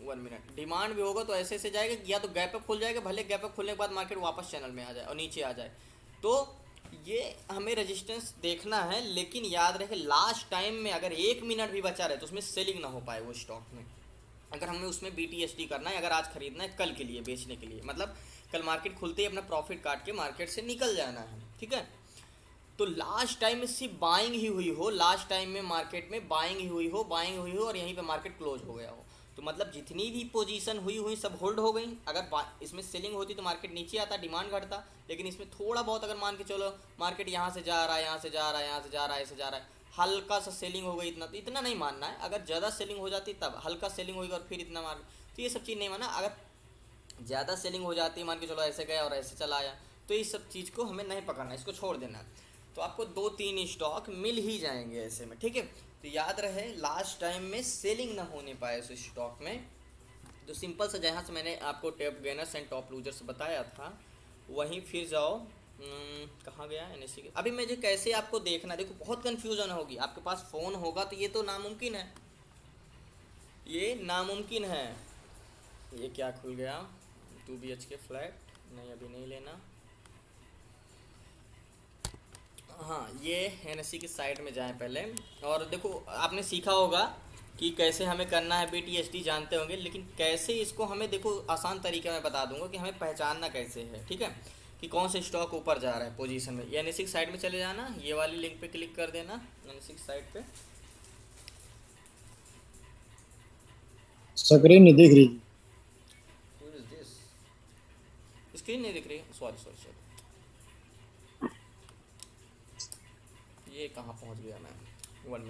1 मिनट, डिमांड भी होगा तो ऐसे से जाएगा कि या तो गैप अप खुल जाएगा, भले गैप अप खुलने के बाद मार्केट वापस चैनल में आ जाए और नीचे आ जाए। तो ये हमें रेजिस्टेंस देखना है, लेकिन याद रहे लास्ट टाइम में अगर 1 मिनट भी बचा रहे तो उसमें सेलिंग ना हो पाए वो स्टॉक में। अगर हमें उसमें BTSD करना है, अगर आज खरीदना है कल के लिए बेचने के लिए, मतलब कल मार्केट खुलते ही अपना प्रॉफिट काट के मार्केट से निकल जाना है, ठीक है। तो लास्ट टाइम में सिर्फ बाइंग ही हुई हो, लास्ट टाइम में मार्केट में बाइंग ही हुई हो, बाइंग हुई हो और यहीं पे मार्केट क्लोज हो गया हो, तो मतलब जितनी भी पोजीशन हुई सब होल्ड हो गई। अगर इसमें सेलिंग होती तो मार्केट नीचे आता, डिमांड घटता, लेकिन इसमें थोड़ा बहुत अगर मान के चलो मार्केट यहाँ से जा रहा है, यहाँ से जा रहा है, यहाँ से जा रहा है, ऐसे जा रहा है, हल्का सा सेलिंग हो गई, इतना तो इतना नहीं मानना है। अगर ज़्यादा सेलिंग हो जाती तब हल्का सेलिंग होगी और फिर इतना मार, तो ये सब चीज़ नहीं माना। अगर ज़्यादा सेलिंग हो जाती, मान के चलो ऐसे गया और ऐसे चला आया, तो इस सब चीज़ को हमें नहीं पकड़ना, इसको छोड़ देना। तो आपको 2-3 स्टॉक मिल ही जाएंगे ऐसे में, ठीक है। तो याद रहे लास्ट टाइम में सेलिंग ना होने पाए उस स्टॉक में, तो सिंपल से जहाँ से मैंने आपको top gainers and top losers बताया था वहीं फिर जाओ। कहाँ गया NSE? अभी मुझे कैसे आपको देखना, देखो बहुत कन्फ्यूजन होगी। आपके पास फ़ोन होगा तो ये तो नामुमकिन है, ये नामुमकिन है। ये क्या खुल गया? 2 BHK फ्लैट, नहीं अभी नहीं लेना। हाँ, ये NSE की साइट में जाएं पहले, और देखो आपने सीखा होगा कि कैसे हमें करना है BTSD, जानते होंगे, लेकिन कैसे इसको हमें, देखो आसान तरीके में बता दूंगा कि हमें पहचानना कैसे है, ठीक है, कि कौन से स्टॉक ऊपर जा रहा है पोजीशन में। NSE की साइट में चले जाना, ये वाली लिंक पे क्लिक कर देना NSE की साइट पे। स्क्रीन नहीं दिख रही। स्क्रीन नहीं दिख रही, सॉरी, ये कहाँ पहुँच गया मैं? 1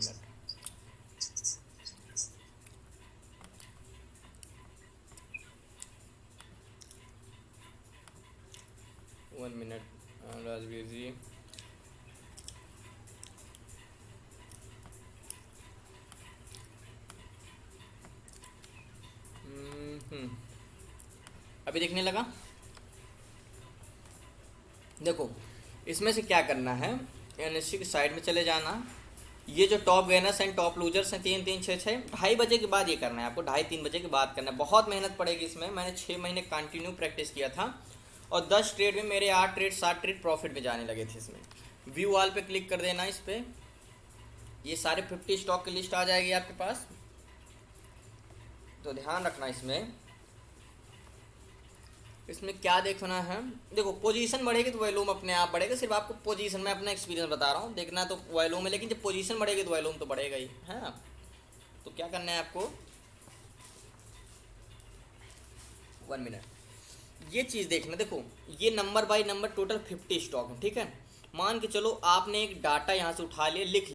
मिनट, राजवीर जी। अभी देखने लगा। देखो इसमें से क्या करना है, NSE की साइड में चले जाना। ये जो top gainers and top losers हैं 3-3, 6-6, 2:30 बजे के बाद ये करना है आपको, 2:30-3 बजे के बाद करना है। बहुत मेहनत पड़ेगी इसमें। मैंने 6 महीने कंटिन्यू प्रैक्टिस किया था और 10 ट्रेड में मेरे 8 ट्रेड 7 ट्रेड प्रॉफिट में जाने लगे थे इसमें। व्यू ऑल पे क्लिक कर देना, इस पर ये सारे 50 स्टॉक की लिस्ट आ जाएगी आपके पास। तो ध्यान रखना इसमें क्या देखना है। देखो पोजीशन बढ़ेगी तो वॉल्यूम अपने आप बढ़ेगा, सिर्फ आपको पोजीशन में अपना एक्सपीरियंस बता रहा हूँ, देखना तो वॉल्यूम है, लेकिन जब पोजीशन बढ़ेगी तो वॉल्यूम तो बढ़ेगा ही, है ना। तो क्या करना है आपको, 1 मिनट, ये चीज़ देखना। देखो ये number by number total 50 stock है, ठीक है। मान के चलो आपने एक डाटा यहाँ से उठा लिया, लिख